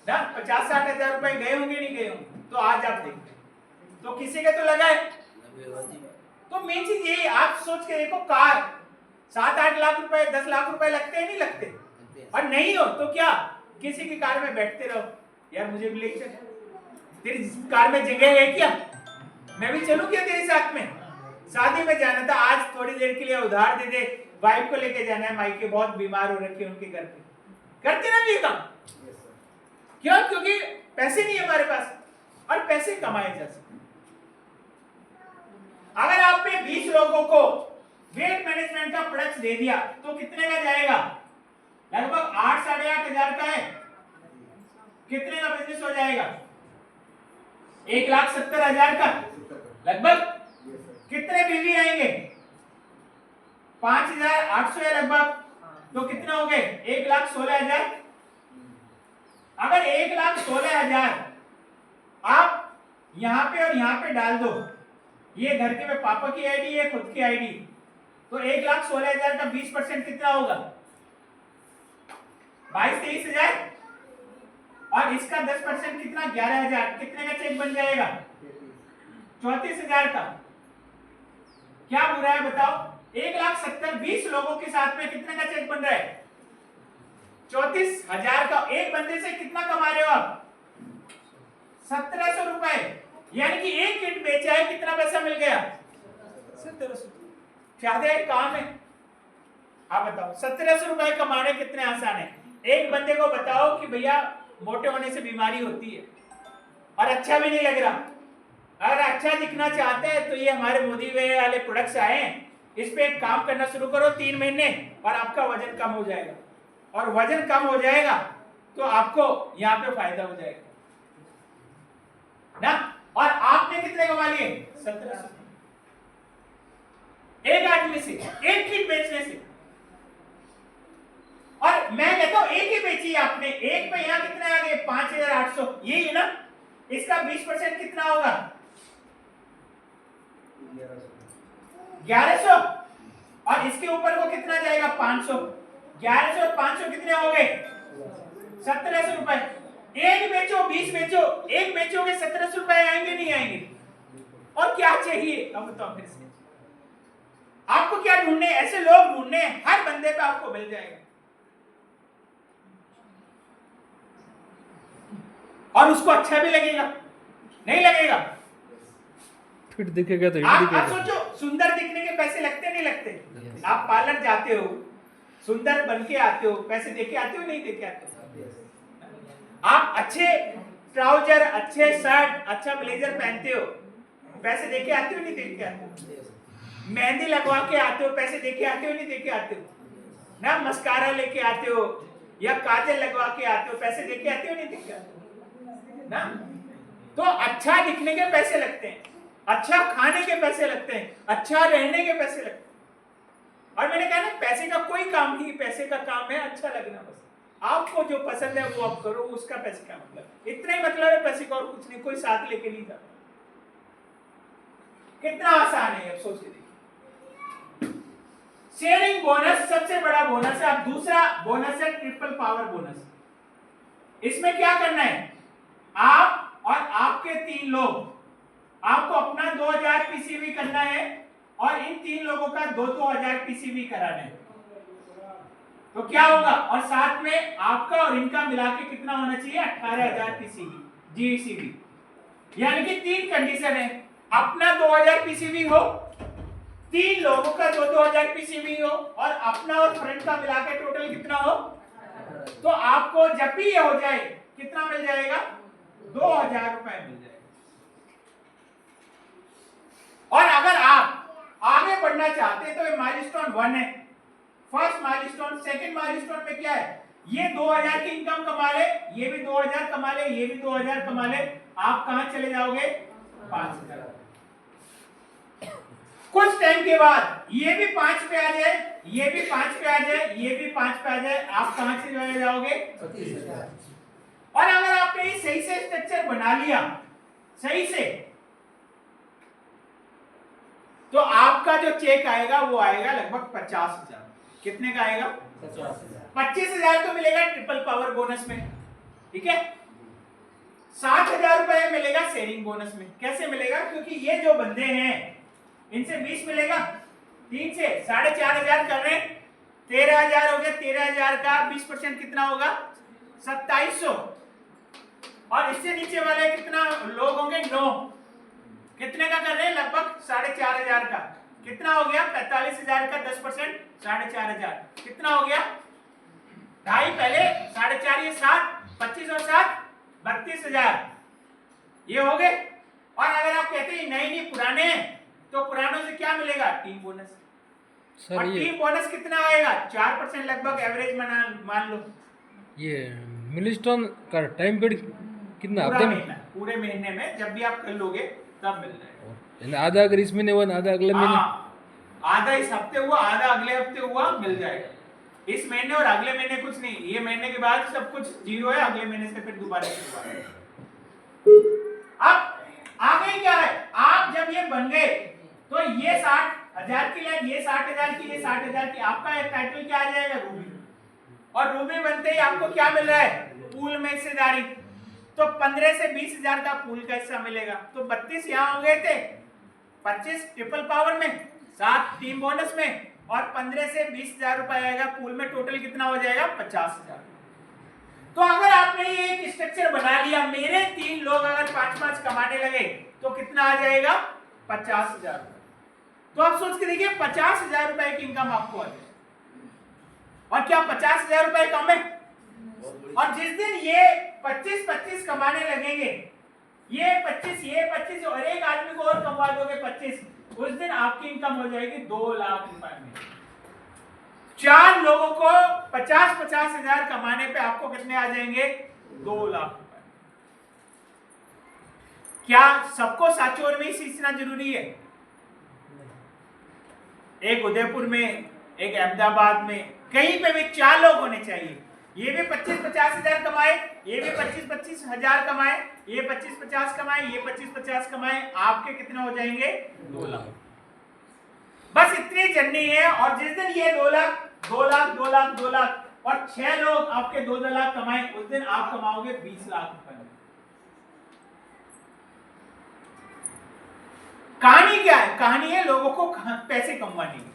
ना। 50-60 हजार रुपए गए होंगे, नहीं गए होंगे, तो आज आप देखिए तो किसी के तो लगाए। तो मेन चीज यही, आप सोच के देखो, कार 7-8 लाख रुपए 10 लाख रुपए लगते हैं, नहीं लगते। और नहीं हो तो क्या, किसी की कार में बैठते रहो, यार मुझे भी ले चल, तेरी कार में जगह है क्या, मैं भी चलूं क्या तेरे साथ में। शादी में जाना था, आज थोड़ी देर के लिए उधार दे दे, वाइफ को लेके जाना है, माइके बहुत बीमार हो रखे हैं उनके घर पे, करते ना ये काम। क्यों, क्योंकि पैसे नहीं है हमारे पास, और पैसे कमाए जा सकते। अगर आपने 20 लोगों को वेट मैनेजमेंट का प्रोडक्ट दे दिया तो कितने का जाएगा, लगभग 8-8.5 हजार का है। कितने का बिजनेस हो जाएगा, 1,70,000 का लगभग। कितने बीवी आएंगे, 5,800 है लगभग, तो कितना हो गए, 1,16,000। अगर 1,16,000 आप यहां पे और यहां पे डाल दो, ये घर के में पापा की आईडी है, खुद की आईडी, तो 1,16,000 का 20% कितना होगा, 22-23 हजार। और इसका 10% कितना, 11,000। कितने का चेक बन जाएगा, 34,000 का। क्या बुरा है बताओ, 1,70,000 20 लोगों के साथ में कितने का चेक बन रहा है, 34,000 का। एक बंदे से कितना कमा रहे हो आप, 1,700 रुपए। यानी कि एक किट बेचा है, कितना पैसा मिल गया, 1,700। ज्यादा काम है, आप बताओ 1,700 रुपए कमाने कितने आसान है। एक बंदे को बताओ कि भैया मोटे होने से बीमारी होती है और अच्छा भी नहीं लग रहा, अगर अच्छा दिखना चाहते हैं तो ये हमारे मोदी वाले प्रोडक्ट्स आए हैं, इस पे काम करना शुरू करो 3 महीने और आपका वजन कम हो जाएगा। और वजन कम हो जाएगा तो आपको यहाँ पे फायदा हो जाएगा ना। और आपने कितने कमा लिए, 1,700 एक आदमी से, एक किट बेचने से। और मैं कहता हूं एक ही बेची है आपने, एक पे यहाँ कितना आ गए, 5,800, यही है ना। इसका 20% कितना होगा, 1100। और इसके ऊपर को कितना जाएगा, 500। 1100 और 500 कितने हो गए, 1,700 रुपए। एक बेचो 20 बेचो, एक बेचोगे 1,700 रुपए आएंगे, नहीं आएंगे। और क्या चाहिए अब बताओ फिर से, आपको क्या ढूंढने, ऐसे लोग ढूंढने, हर बंदे पे आपको मिल जाएगा। और उसको अच्छा भी लगेगा, नहीं लगेगा, फिट दिखेगा तो आप दिखेगा। सोचो, सुंदर दिखने के पैसे लगते नहीं लगते। आप पार्लर जाते हो, सुंदर बन के आते हो, पैसे देके आते हो, नहीं देके आते हो। आप अच्छे ट्राउजर, अच्छे शर्ट, अच्छा ब्लेजर पहनते हो, पैसे देके आते हो नहीं देके आते हो? मेहंदी लगवा के आते हो, पैसे देके आते हो नहीं देके आते हो? ना मस्कारा लेके आते हो या काजल लगवा के आते हो, पैसे देके आते हो नहीं देके आते हो? ना? तो अच्छा दिखने के पैसे लगते हैं, अच्छा खाने के पैसे लगते हैं, अच्छा रहने के पैसे लगते हैं। और मैंने कहा ना, पैसे का कोई काम नहीं, पैसे का काम है अच्छा लगना बस। आपको जो पसंद है वो आप करो, उसका पैसे का मतलब, इतना ही मतलब है पैसे का, और कुछ नहीं। कोई साथ लेके नहीं जाता। कितना आसान है, अब सोच के देखिए। शेयरिंग बोनस सबसे बड़ा बोनस है। अब दूसरा बोनस है ट्रिपल पावर बोनस। इसमें क्या करना है, आप और आपके 3 लोग, आपको अपना 2000 पीसीवी करना है और इन 3 लोगों का 2000 पीसीवी कराना है। तो क्या होगा, और साथ में आपका और इनका मिला के कितना होना चाहिए, 18000 पीसीवी जीसीवी। यानी कि 3 कंडीशन है, अपना 2000 पीसीवी हो, 3 लोगों का 2000 पीसीवी हो, और अपना और फ्रेंड का मिला के टोटल कितना हो। तो आपको जब भी ये हो जाए कितना मिल जाएगा, 2000 रुपए मिल जाएगा। और अगर आप आगे बढ़ना चाहते हैं तो ये माइलस्टोन 1 है, फर्स्ट माइलस्टोन। सेकंड माइलस्टोन में क्या है, ये 2000 की इनकम कमा ले, ये भी 2000 कमा ले, ये भी 2000 कमा ले, आप कहां चले जाओगे, 5000। कुछ टाइम के बाद ये भी 5 पे आ जाए, ये भी 5 पे आ जाए, ये भी 5 पे आ जाए, आप कहां से चले जाओगे, 35000। और अगर आपने ये सही से स्ट्रक्चर बना लिया, सही से, तो आपका जो चेक आएगा वो आएगा लगभग 50000। कितने का आएगा, 50000। 25000 तो मिलेगा ट्रिपल पावर बोनस में, ठीक है। 60000 रुपए मिलेगा शेयरिंग बोनस में। कैसे मिलेगा, क्योंकि ये जो बंदे हैं इनसे 20 मिलेगा, 3 से 4500 कर रहे हैं, 13000 हो गया। 13000 का 20% कितना होगा, 2700। और इससे नीचे वाले कितना लोग होंगे, 9। कितने का कर रहे हैं, लगभग 4500 का। कितना हो गया, 45000 का 10%, 4500 कितना हो गया, 2.5 पहले 4.5 ये 7, 25 और 7 32000 ये हो गए। और अगर आप कहते हैं नहीं पुराने हैं, तो पुरानों से क्या मिलेगा, टीम बोनस। और टीम बोनस कितना आएगा, 4% लगभग एवरेज मान लो। ये मिलस्टोन का टाइम पीरियड कितना, हफ्ते में, पूरे महीने में जब भी आप कर लोगे तब मिल जाएगा। आधा अगर इस महीने हुआ, आधा अगले महीने, आधा इस हफ्ते हुआ, आधा अगले हफ्ते हुआ, मिल जाएगा। इस महीने और अगले महीने कुछ नहीं, ये महीने के बाद सब कुछ 0 है, अगले महीने से फिर दोबारा शुरुआत है। अब आगे क्या है, आप जब ये बन गए तो ये 60000 की लाइन, ये 60000 की, ये 60000 की, आपका एक टाइटल क्या आ जाएगा, रूबी। और रूबी बनते ही आपको क्या मिल रहा है, पूल में हिस्सेदारी। तो 15 से 20000 का पूल का हिस्सा मिलेगा। तो 32 यहाँ हो गए थे, 25 ट्रिपल पावर में, 7 टीम बोनस में, और 15 से 20000 रुपए आएगा पूल में। टोटल कितना हो जाएगा, 50000। तो अगर आपने ये एक स्ट्रक्चर बना लिया, मेरे 3 लोग अगर 5-5 कमाने लगे तो कितना आ जाएगा, 50000। तो आप सोच के देखिए, 50000 रुपए की इनकम आपको आ जाए। और क्या 50000 रुपए कम है। और जिस दिन ये 25-25 कमाने लगेंगे, ये 25, ये 25 और एक आदमी को और कमा दोगे 25, उस दिन आपकी इनकम हो जाएगी 2 लाख रुपए में। 4 लोगों को 50-50 हजार कमाने पे आपको कितने आ जाएंगे, 2 लाख रुपए। क्या सबको साचोर में ही सींचना जरूरी है? एक उदयपुर में, एक अहमदाबाद में, कहीं पे भी 4 लोग होने चाहिए। ये भी 25-50 हजार कमाए, ये भी 25-25 हजार कमाए, ये 25-50 कमाए, ये 25-50 कमाए, आपके कितने हो जाएंगे, 2 लाख। बस इतनी जर्नी है। और जिस दिन ये 2 लाख, 2 लाख, 2 लाख, 2 लाख और 6 लोग आपके 2 लाख कमाए, उस दिन आप कमाओगे 20 लाख रुपए। कहानी क्या है, कहानी है लोगों को पैसे कमवाने की।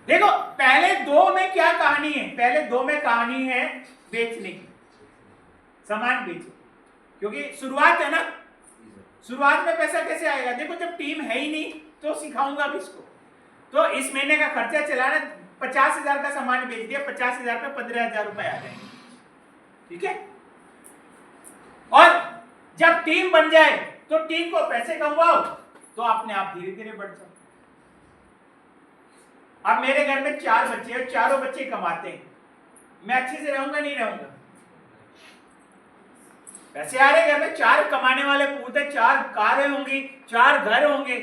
देखो पहले 2 में क्या कहानी है, पहले 2 में कहानी है बेचने की, सामान बेचो। क्योंकि शुरुआत है ना, शुरुआत में पैसा कैसे आएगा। देखो जब टीम है ही नहीं तो सिखाऊंगा किसको। तो इस महीने का खर्चा चलाना, 50 हजार का सामान बेच दिया, 50 हजार पे 15 हजार रुपए आ जाएंगे, ठीक है। जब टीम बन जाए तो टीम को पैसे कमवाओ तो अपने आप धीरे धीरे बढ़ जाओ। अब मेरे घर में 4 बच्चे हैं, चारों बच्चे कमाते हैं, मैं अच्छे से रहूंगा नहीं रहूंगा? पैसे आ रहे घर में, 4 कमाने वाले पूत है, 4 कारें होंगी, 4 घर होंगे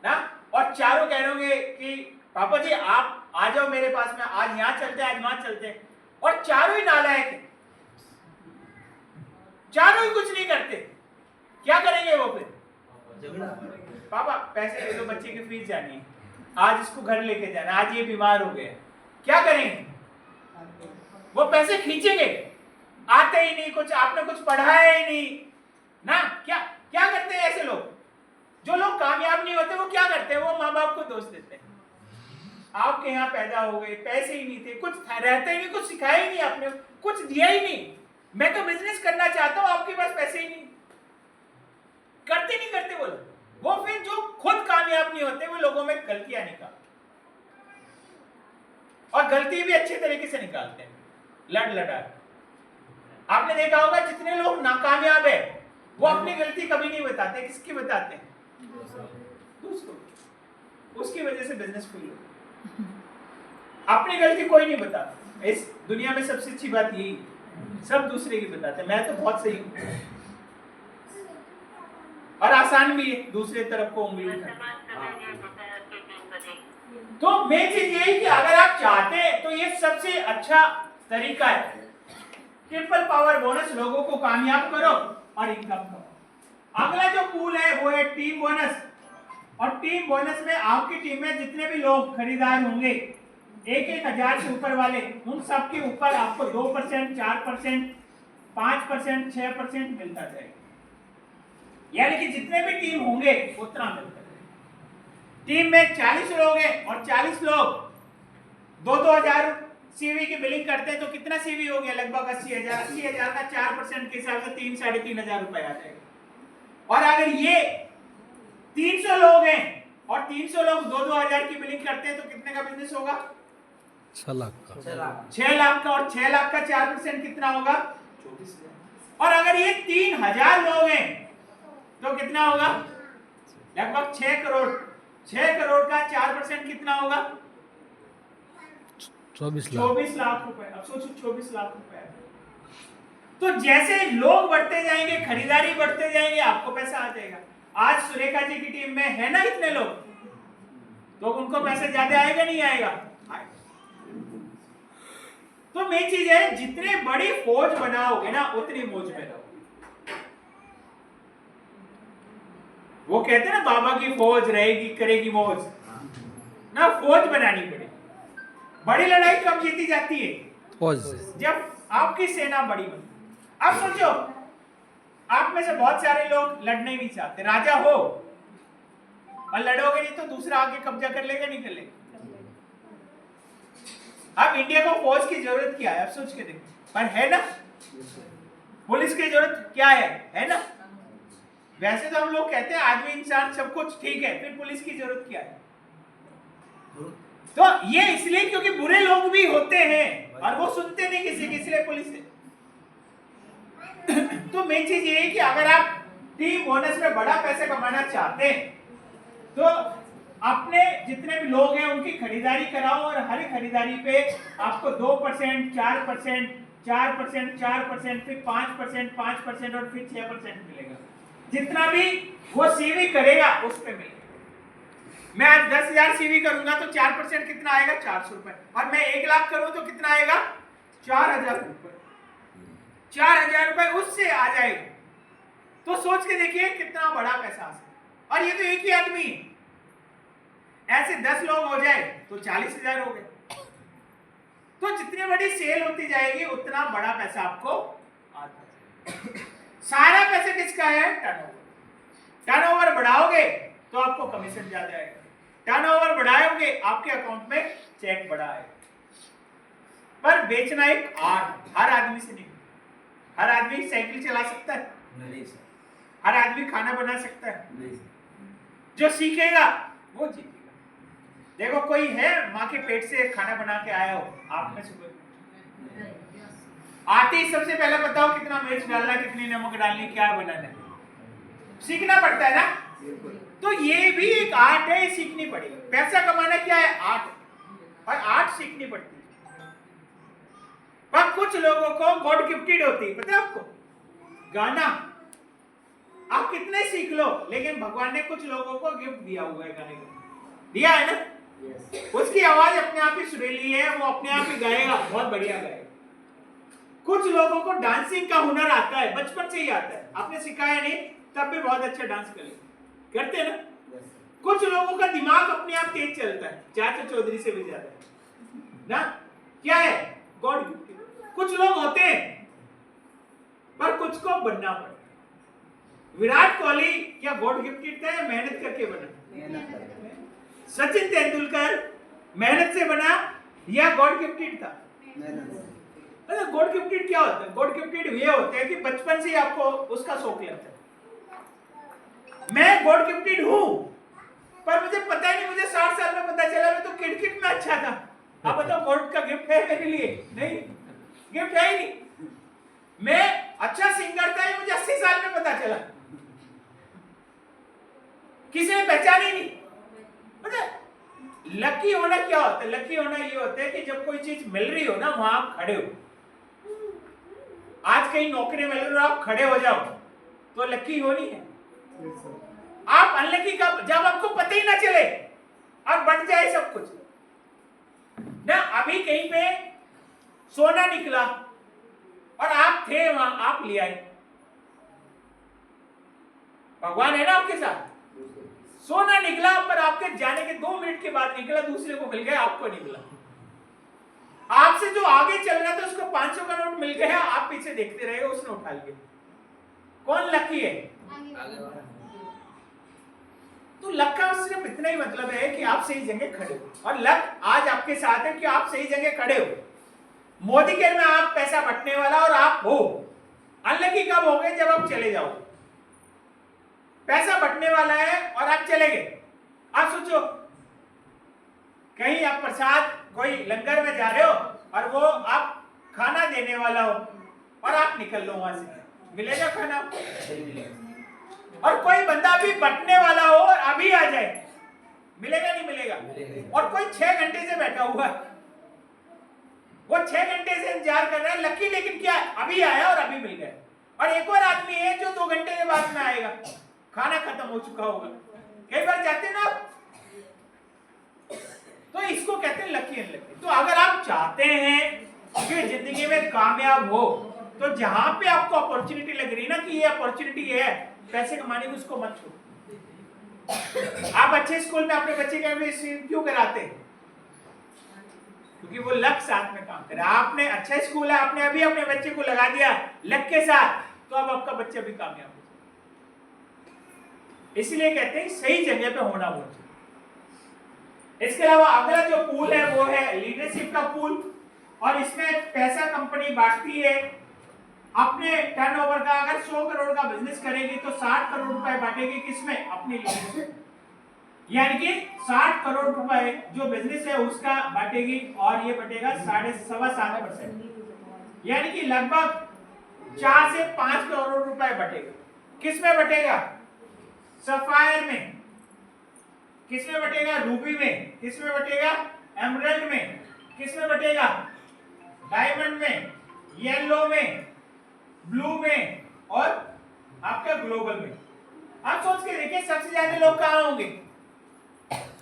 ना, और चारों कह रहे होंगे कि पापा जी आप आ जाओ मेरे पास में, आज यहाँ चलते हैं, आज वहां चलते हैं, और चारों ही नालायक हैं, चारों ही कुछ नहीं करते। क्या करेंगे वो फिर? पापा पैसे दे दो, बच्चे की फीस जानी है, आज इसको घर लेके जाना, आज ये बीमार हो गया, क्या करेंगे? वो पैसे खींचेंगे, आते ही नहीं, कुछ आपने कुछ पढ़ाया ही नहीं ना। क्या क्या करते हैं ऐसे लोग? जो लोग कामयाब नहीं होते वो क्या करते हैं? वो माँ बाप को दोष देते हैं, आपके यहाँ पैदा हो गए, पैसे ही नहीं थे, कुछ रहते ही नहीं, कुछ सिखाया ही नहीं आपने, कुछ दिया ही नहीं, मैं तो बिजनेस करना चाहता हूँ, आपके पास पैसे ही नहीं। करते नहीं करते वो लोग। वो फिर जो खुद कामयाब नहीं होते वो लोगों में गलतियां निकालते, और गलती भी अच्छे तरीके से निकालते हैं, लड़ लड़ा। आपने देखा होगा जितने लोग नाकामयाब है वो अपनी गलती कभी नहीं बताते, किसकी बताते हैं? दूसरों। उसकी वजह से बिजनेस फेल हो। अपनी गलती कोई नहीं बताता। इस दुनिया में सबसे अच्छी बात यही, सब दूसरे की बताते हैं, मैं तो बहुत सही हूं, और आसान भी है दूसरे तरफ को उंगली उठाना। तो मेन चीज ये है कि अगर आप चाहते हैं तो ये सबसे अच्छा तरीका है, ट्रिपल पावर बोनस, लोगों को कामयाब करो और इनकम करो। अगला जो पूल है वो है टीम बोनस, और टीम बोनस में आपकी टीम में जितने भी लोग खरीदार होंगे 1,000 से ऊपर वाले, उन सब के ऊपर आपको 2%, 4%, 5%, 6% मिलता जाएगा। यानी कि जितने भी टीम होंगे उतना मिलता है। टीम में 40 लोग हैं और 40 लोग 2-2 सीवी की बिलिंग करते हैं, तो कितना सीवी हो गया? लगभग 80,000। 80,000 का 4% के हिसाब से 3-3,500 रुपए आ जाएगा। और अगर ये 300 लोग हैं और 300 लोग 2-2 की बिलिंग करते हैं तो कितने का बिजनेस होगा? 6 लाख का। 6 लाख का, और 6 लाख का 4% कितना होगा? 24,000। और अगर ये 3,000 लोग हैं तो कितना होगा? लगभग 6 करोड़। 6 करोड़ का 4% कितना होगा? 24 लाख रुपए। अब सोचो 24 लाख रुपए। तो जैसे लोग बढ़ते जाएंगे, खरीदारी बढ़ते जाएंगे, आपको पैसा आ जाएगा। आज सुरेखा जी की टीम में है ना इतने लोग, तो उनको पैसे ज्यादा आएगा नहीं आएगा? तो मेन चीज है, जितने बड़ी फौज बनाओगे ना उतनी मौज में रहो। वो कहते हैं ना बाबा की फौज रहेगी करेगी मौज ना, फौज बनानी पड़ेगी। बड़ी लड़ाई कब जीती जाती है? फौज। जब आपकी सेना बड़ी बनी। अब सोचो, आप में से बहुत सारे लोग लड़ने नहीं चाहते, राजा हो और लड़ोगे नहीं तो दूसरा आगे कब्जा कर लेगा, नहीं कर लेगा? अब इंडिया को फौज की जरूरत क्या है? अब सोच के देखो, पर है ना? पुलिस की जरूरत क्या है ना? वैसे तो हम लोग कहते हैं आदमी इंसान सब कुछ ठीक है, फिर पुलिस की जरूरत क्या है? तो ये इसलिए क्योंकि बुरे लोग भी होते हैं और वो सुनते नहीं किसी की, इसलिए पुलिस है। तो मेन चीज ये है कि अगर आप टीम बोनस में बड़ा पैसा कमाना चाहते हैं तो अपने जितने भी लोग हैं उनकी खरीदारी कराओ, और हर खरीदारी पे आपको 2%, 4%, 4%, 4%, फिर 5%, 5% और फिर 6% मिलेगा। जितना भी वो सीवी करेगा उस पे मिलेगा। मैं आज 10,000 सीवी करूंगा तो 4% कितना आएगा? 400 रुपए। और मैं 1 लाख करूं तो कितना आएगा? 4,000 रुपए। 4,000 रुपए उससे आ जाएगा। तो सोच के देखिए कितना बड़ा पैसा आ सकता। और ये तो एक ही आदमी है, ऐसे 10 लोग हो जाए तो 40,000 हो गए। तो जितनी बड़ी सेल होती जाएगी उतना बड़ा पैसा आपको आता है। सारा पैसा किसका है? टर्नओवर। टर्नओवर बढ़ाओगे तो आपको कमीशन ज्यादा आएगा, टर्नओवर बढ़ाओगे आपके अकाउंट में चेक बढ़ा आएगा। पर बेचना एक आर्ट, हर आदमी से नहीं। हर आदमी साइकिल चला सकता है? नहीं सर। हर आदमी खाना बना सकता है? नहीं सर। जो सीखेगा वो जीतेगा। देखो कोई है माँ के पेट से खाना बना के आया हो आप में से कोई? आते ही सबसे पहले बताओ कितना मिर्च डालना, कितनी नमक डालनी, क्या बनाना है, सीखना पड़ता है ना। बिल्कुल। तो ये भी एक आर्ट है, सीखनी पड़ेगी। पैसा कमाना क्या है? आर्ट, और आर्ट सीखनी पड़ती है। पर कुछ लोगों को गॉड गिफ्टेड होती है, पता है आपको? गाना आप कितने सीख लो, लेकिन भगवान ने कुछ लोगों को गिफ्ट दिया हुआ है गाने का, दिया है ना। उसकी आवाज अपने आप ही सुरीली है, वो अपने आप ही गाएगा, बहुत बढ़िया गाएगा। कुछ लोगों को डांसिंग का हुनर आता है, बचपन से ही आता है, आपने सिखाया नहीं तब भी बहुत अच्छा डांस करते हैं ना। कुछ लोगों का दिमाग अपने आप तेज चलता है, चाचा चौधरी से भी ज्यादा ना। क्या है? God gifted. कुछ लोग होते हैं, पर कुछ को बनना पड़ता है। विराट कोहली क्या गॉड गिफ्टेड था या मेहनत करके बना? सचिन तेंदुलकर मेहनत से बना या गॉड गिफ्टेड था? अरे गॉड गिफ्टेड क्या होता है? गॉड गिफ्टेड ये होता है कि बचपन से ही आपको उसका शौक लगता है। मैं गॉड गिफ्टेड हूं, पर मुझे पता ही नहीं, मुझे 60 साल में पता चला मैं तो किट में अच्छा था। अब बताओ गॉड का गिफ्ट है मेरे लिए? नहीं, गिफ्ट है ही नहीं। मैं अच्छा सिंगर था, ये मुझे 80 साल में पता चला, किसी ने पहचान ही नहीं। पता लकी होना क्या होता है? लकी होना ये होता है कि जब कोई चीज मिल रही हो ना, वहां आप खड़े हो। आज कहीं नौकरी मिल रही हो, आप खड़े हो जाओ तो लकी होनी है। आप अनलकी का जब आपको पता ही ना चले, अब बन जाए सब कुछ ना। अभी कहीं पे सोना निकला और आप थे वहां, आप ले आए, भगवान है ना आपके साथ। सोना निकला, पर आपके जाने के 2 मिनट के बाद निकला, दूसरे को मिल गया, आपको नहीं मिला। आपसे जो आगे चल रहा था उसको 500 का नोट मिल गया, आप पीछे देखते रहे, उसने उठा लिया। कौन लकी है? तो लक का सिर्फ इतना ही मतलब है कि आप सही जगह खड़े हो, और लक आज आपके साथ है कि आप सही जगह खड़े हो। मोदी के में आप पैसा बटने वाला और आप हो। अनलकी कब हो गए? जब आप चले जाओ। पैसा बटने वाला है और आप चले गए। आप सोचो कहीं आप प्रसाद कोई लंगर में जा रहे हो और वो आप खाना देने वाला हो और आप निकल लो वहां से, मिलेगा खाना आपको? और कोई बंदा भी बटने वाला हो और अभी आ जाए, मिलेगा नहीं मिलेगा? और कोई 6 घंटे से बैठा हुआ है, वो 6 घंटे से इंतजार कर रहा है, लकी लेकिन क्या अभी आया और अभी मिल गया। और एक और आदमी है जो 2 घंटे के बाद में आएगा, खाना खत्म हो चुका होगा। कई बार जाते हैं ना, तो इसको कहते हैं लकी अनलकी। तो अगर आप चाहते हैं कि जिंदगी में कामयाब हो, तो जहां पे आपको अपॉर्चुनिटी लग रही है ना कि ये अपॉर्चुनिटी है पैसे कमाने की, उसको मत छोड़ो। आप अच्छे स्कूल में अपने बच्चे के क्यों कराते हैं? क्योंकि वो लक साथ में काम करे। आपने अच्छा स्कूल है, आपने अभी अपने बच्चे को लगा दिया लक के साथ, तो अब आपका बच्चा भी कामयाब हो। इसलिए कहते हैं सही जगह पे होना वो। इसके अलावा अगला जो पूल है वो है लीडरशिप का पूल, और इसमें पैसा कंपनी बांटती है अपने टर्नओवर का। अगर 100 करोड़ का बिजनेस करेगी तो 60 करोड़ रुपए बांटेगी, किसमें? अपनी लीडरशिप। यानी कि 60 करोड़ रुपए जो बिजनेस है उसका बांटेगी, और ये बटेगा 7.25%, यानी कि लगभग 4 से 5 करोड़ रुपए बटेगा। किसमें बटेगा? सफायर में। किसमें बटेगा? रूबी में। किसमें बटेगा? एमरल्ड में। किसमें बटेगा? डायमंड में, येलो में, ब्लू में, और आपका ग्लोबल में। आप सोच के देखिए सबसे ज्यादा लोग कहां होंगे?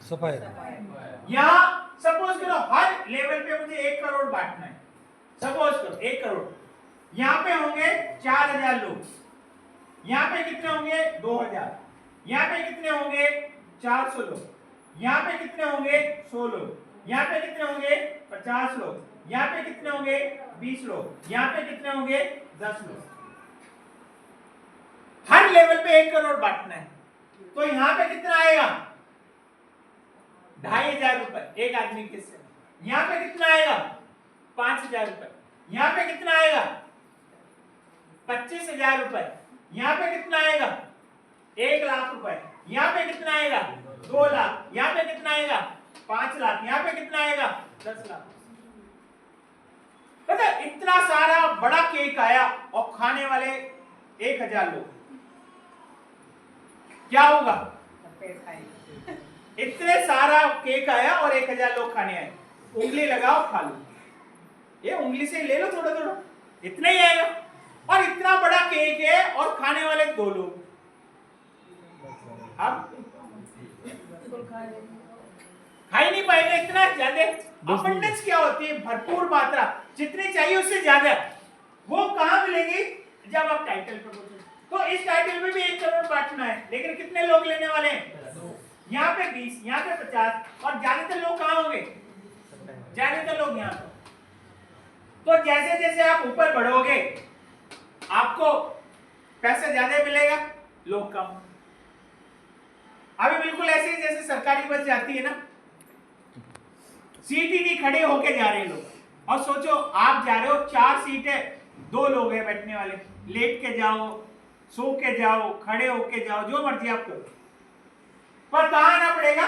सफायर। यहाँ सपोज करो हर लेवल पे मुझे 1 करोड़ बांटना है, सपोज करो 1 करोड़। यहाँ पे होंगे 4000 लोग, यहाँ पे कितने होंगे? 2000, यहाँ पे कितने होंगे? 400 लोग, यहाँ पे कितने होंगे? 100 लोग, यहाँ पे कितने होंगे? 50 लोग, यहाँ पे कितने होंगे? 20 लोग, यहाँ पे कितने होंगे? 10 लोग। हर लेवल पे 1 करोड़ बांटना है, तो यहाँ पे कितना आएगा? 2500 रुपए एक आदमी के से। यहाँ पे कितना आएगा? 5000 रुपए। यहाँ पे कितना आएगा? 25000 रुपए। यहाँ पे कितना आएगा? 1 लाख रुपए। यहाँ पे कितना आएगा? 2 लाख। यहाँ पे कितना आएगा? 5 लाख। यहाँ पे कितना आएगा? 10 लाख। पता है, इतना सारा बड़ा केक आया और खाने वाले 1000 लोग, क्या होगा? इतने सारा केक आया और 1000 लोग खाने आए, उंगली लगाओ खा लो, ये उंगली से ले लो थोड़ा थोड़ा, इतना ही आएगा। और इतना बड़ा केक है और खाने वाले 2 लोग, आप खा ही नहीं पाएंगे। इतना ज्यादा अबंडेंस क्या होती है? भरपूर मात्रा, जितनी चाहिए उससे ज्यादा। वो कहां मिलेगी? जब आप टाइटल पे पहुंचे। तो इस टाइटल में भी 1 करोड़ बांटना है, लेकिन कितने लोग लेने वाले हैं? यहाँ पे 20, यहाँ पे 50, और ज्यादातर लोग कहाँ होंगे? ज्यादातर लोग यहाँ पे। तो जैसे जैसे आप ऊपर बढ़ोगे आपको पैसा ज्यादा मिलेगा, लोग कम। अभी बिल्कुल ऐसे ही जैसे सरकारी बस जाती है ना, सीट ही नहीं, खड़े होके जा रहे लोग। और सोचो आप जा रहे हो, 4 सीट है, 2 लोग हैं बैठने वाले, लेट के जाओ, सो के जाओ, खड़े होके जाओ, जो मर्जी आप करो, पर कहां आना पड़ेगा?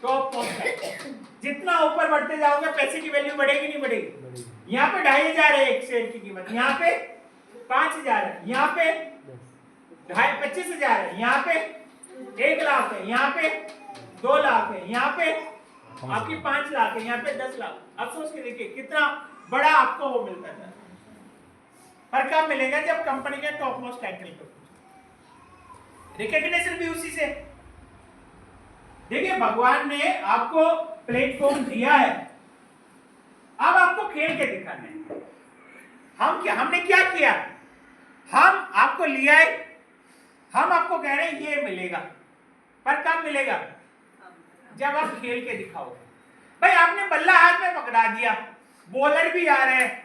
टॉप पहुंचना। जितना ऊपर बढ़ते जाओगे पैसे की वैल्यू बढ़ेगी नहीं बढ़ेगी? यहाँ पे 2500 है एक शेयर की कीमत, यहाँ पे 5000 है, यहाँ पे 25,000 है, यहाँ पे 1 लाख है, यहाँ पे 2 लाख है, यहाँ पे आपकी 5 लाख है, यहाँ पे 10 लाख। अब सोच के देखिए कितना बड़ा आपको वो मिलता है। पर कब मिलेगा? जब कंपनी के टॉप मोस्ट टाइटल पे। रिकॉग्निशन भी उसी से। देखिए भगवान ने आपको प्लेटफॉर्म दिया है, अब आपको खेल के दिखाना है। हमने क्या किया? हम आपको लिया है, हम आपको कह रहे हैं ये मिलेगा, पर कब मिलेगा? जब आप खेल के दिखाओगे। भाई आपने बल्ला हाथ में पकड़ा दिया, बॉलर भी आ रहे हैं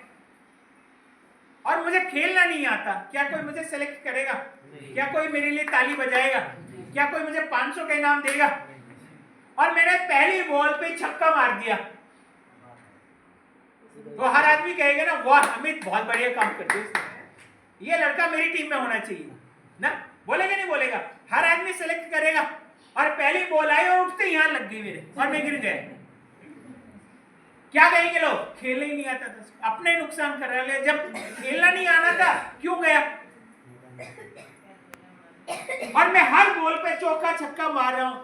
और मुझे खेलना नहीं आता, क्या कोई मुझे सेलेक्ट करेगा? क्या कोई मेरे लिए ताली बजाएगा? क्या कोई मुझे 500 का इनाम देगा? और मैंने पहली बॉल पे छक्का मार दिया, तो हर आदमी कहेगा ना, वाह अमित बहुत बढ़िया काम करते हो, ये लड़का मेरी टीम में होना चाहिए ना, बोलेगा नहीं बोलेगा? हर आदमी सेलेक्ट करेगा। और पहली बॉल आई और उठते यहाँ लग गई मेरे और मैं गिर गया, क्या कहेंगे लोग? खेलने ही नहीं आता था, अपने नुकसान कर रहे हैं। जब खेलना नहीं आना था क्यों गया? और मैं हर बॉल पे चौका छक्का मार रहा हूं,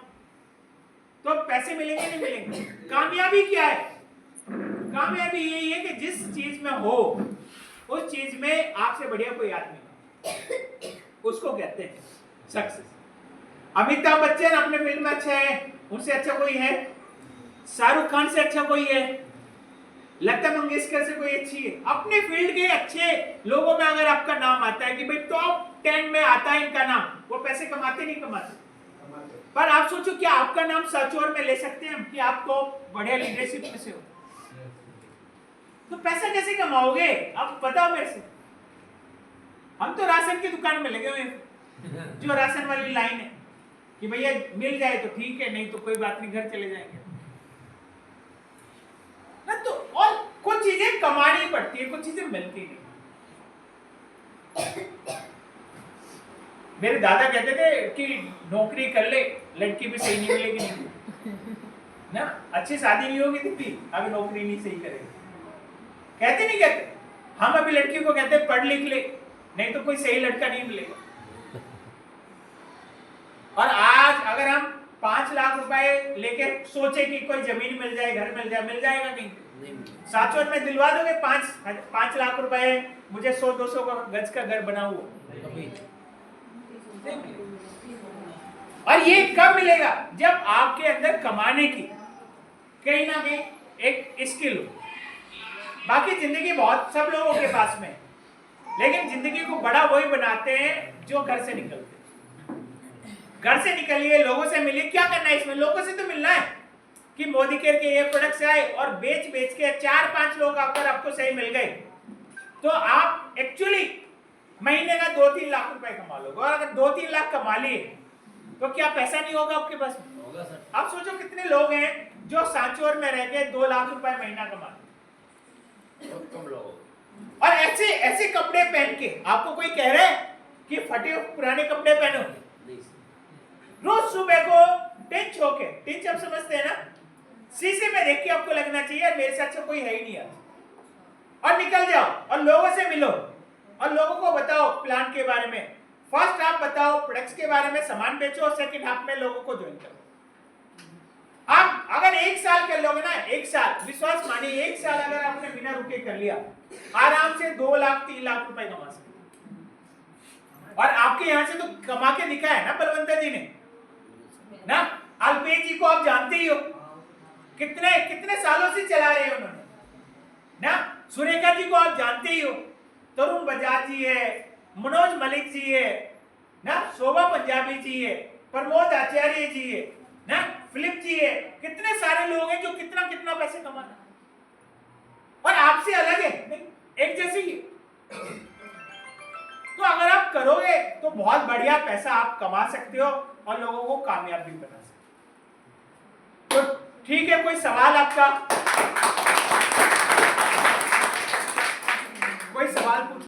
तो पैसे मिलेंगे नहीं मिलेंगे? कामयाबी क्या है? कामयाबी यही है कि जिस चीज में हो उस चीज में आपसे बढ़िया कोई आदमी, उसको कहते हैं सक्सेस। अमिताभ बच्चन अपने फील्ड में अच्छा है, उनसे अच्छा कोई है? शाहरुख खान से अच्छा कोई है? लता मंगेशकर से कोई अच्छी है? अपने फील्ड के अच्छे लोगों में अगर आपका नाम आता है कि भाई टॉप 10 में आता है इनका नाम, वो पैसे कमाते नहीं कमाते? पर आप सोचो क्या आपका नाम सर्चोर में ले सकते हैं कि आप तो बढ़िया लीडरशिप में से हो? तो पैसा कैसे कमाओगे? अब बताओ मेरे से। हम तो राशन की दुकान में लगे हुए हैं, जो राशन वाली लाइन है कि भैया मिल जाए तो ठीक है, नहीं तो कोई बात नहीं, घर चले जाएंगे ना। तो और कुछ चीजें कमानी पड़ती है, कुछ चीजें मिलती नहीं। मेरे दादा कहते थे कि नौकरी कर ले, लड़की भी सही नहीं मिलेगी नहीं ना, अच्छी शादी नहीं होगी भी अगर नौकरी नहीं सही करेगी। कहते नहीं कहते? हम अभी लड़की को कहते पढ़ लिख ले, नहीं तो कोई सही लड़का नहीं मिलेगा। और आज अगर हम 5 लाख रुपए लेके सोचे कि कोई जमीन मिल जाए, घर मिल जाए, मिल जाएगा नहीं? साचौर में दिलवा दोगे 5 लाख रुपए, मुझे 100-200 गज का घर बना हुआ। और ये कब मिलेगा? जब आपके अंदर कमाने की कहीं ना कहीं एक स्किल हो। बाकी जिंदगी बहुत सब लोगों के पास में, लेकिन जिंदगी को बड़ा वही बनाते हैं जो घर से निकलते हैं। घर से निकलिए, लोगों से मिलिए। क्या करना है इसमें? लोगों से तो मिलना है कि मोदी केयर के ये प्रोडक्ट्स आए और बेच के 4-5 लोग आकर आपको सही मिल गए, तो आप एक्चुअली महीने का 2-3 लाख रुपए कमा लोगे। और अगर 2-3 लाख कमा लिए तो क्या पैसा नहीं होगा आपके पास? होगा सर। आप सोचो कितने लोग हैं जो सांचौर में रह के 2 लाख रुपए महीना कमाते, कम लोग। और ऐसे कपड़े पहन के आपको कोई कह रहा है कि फटे पुराने कपड़े पहनो? रोज सुबह को टिंच आप समझते हैं ना, शीशे में देख के आपको लगना चाहिए मेरे से अच्छा कोई है ही नहीं यार। और निकल जाओ और लोगों से मिलो और लोगों को बताओ प्लान के बारे में। फर्स्ट हाफ बताओ प्रोडक्ट्स के बारे में, सामान बेचो, और सेकंड हाफ में लोगों को ज्वाइन करो। आप अगर 1 साल कर लोगे ना, 1 साल, विश्वास मानिए 1 साल अगर आपने बिना रुके कर लिया, आराम से 2 लाख 3 लाख रुपए कमा सकते। और आपके यहां से तो कमा के दिखा है ना बलवंत जी ने ना। अल्पेश जी को आप जानते ही हो, कितने कितने सालों से चला रहे हैं उन्होंने ना। सुरेखा जी को आप जानते ही हो, तरुण बजाज जी है, मनोज मलिक जी है ना, शोभा पंजाबी जी है, प्रमोद आचार्य जी है ना, फिलिप जी है, कितने सारे लोग हैं जो कितना कितना पैसे कमा रहे हैं और आपसे अलग है नहीं, एक जैसे ही। तो अगर आप करोगे तो बहुत बढ़िया पैसा आप कमा सकते हो और लोगों को कामयाब भी बना सकते हो। तो ठीक है, कोई सवाल आपका? कोई सवाल पूछ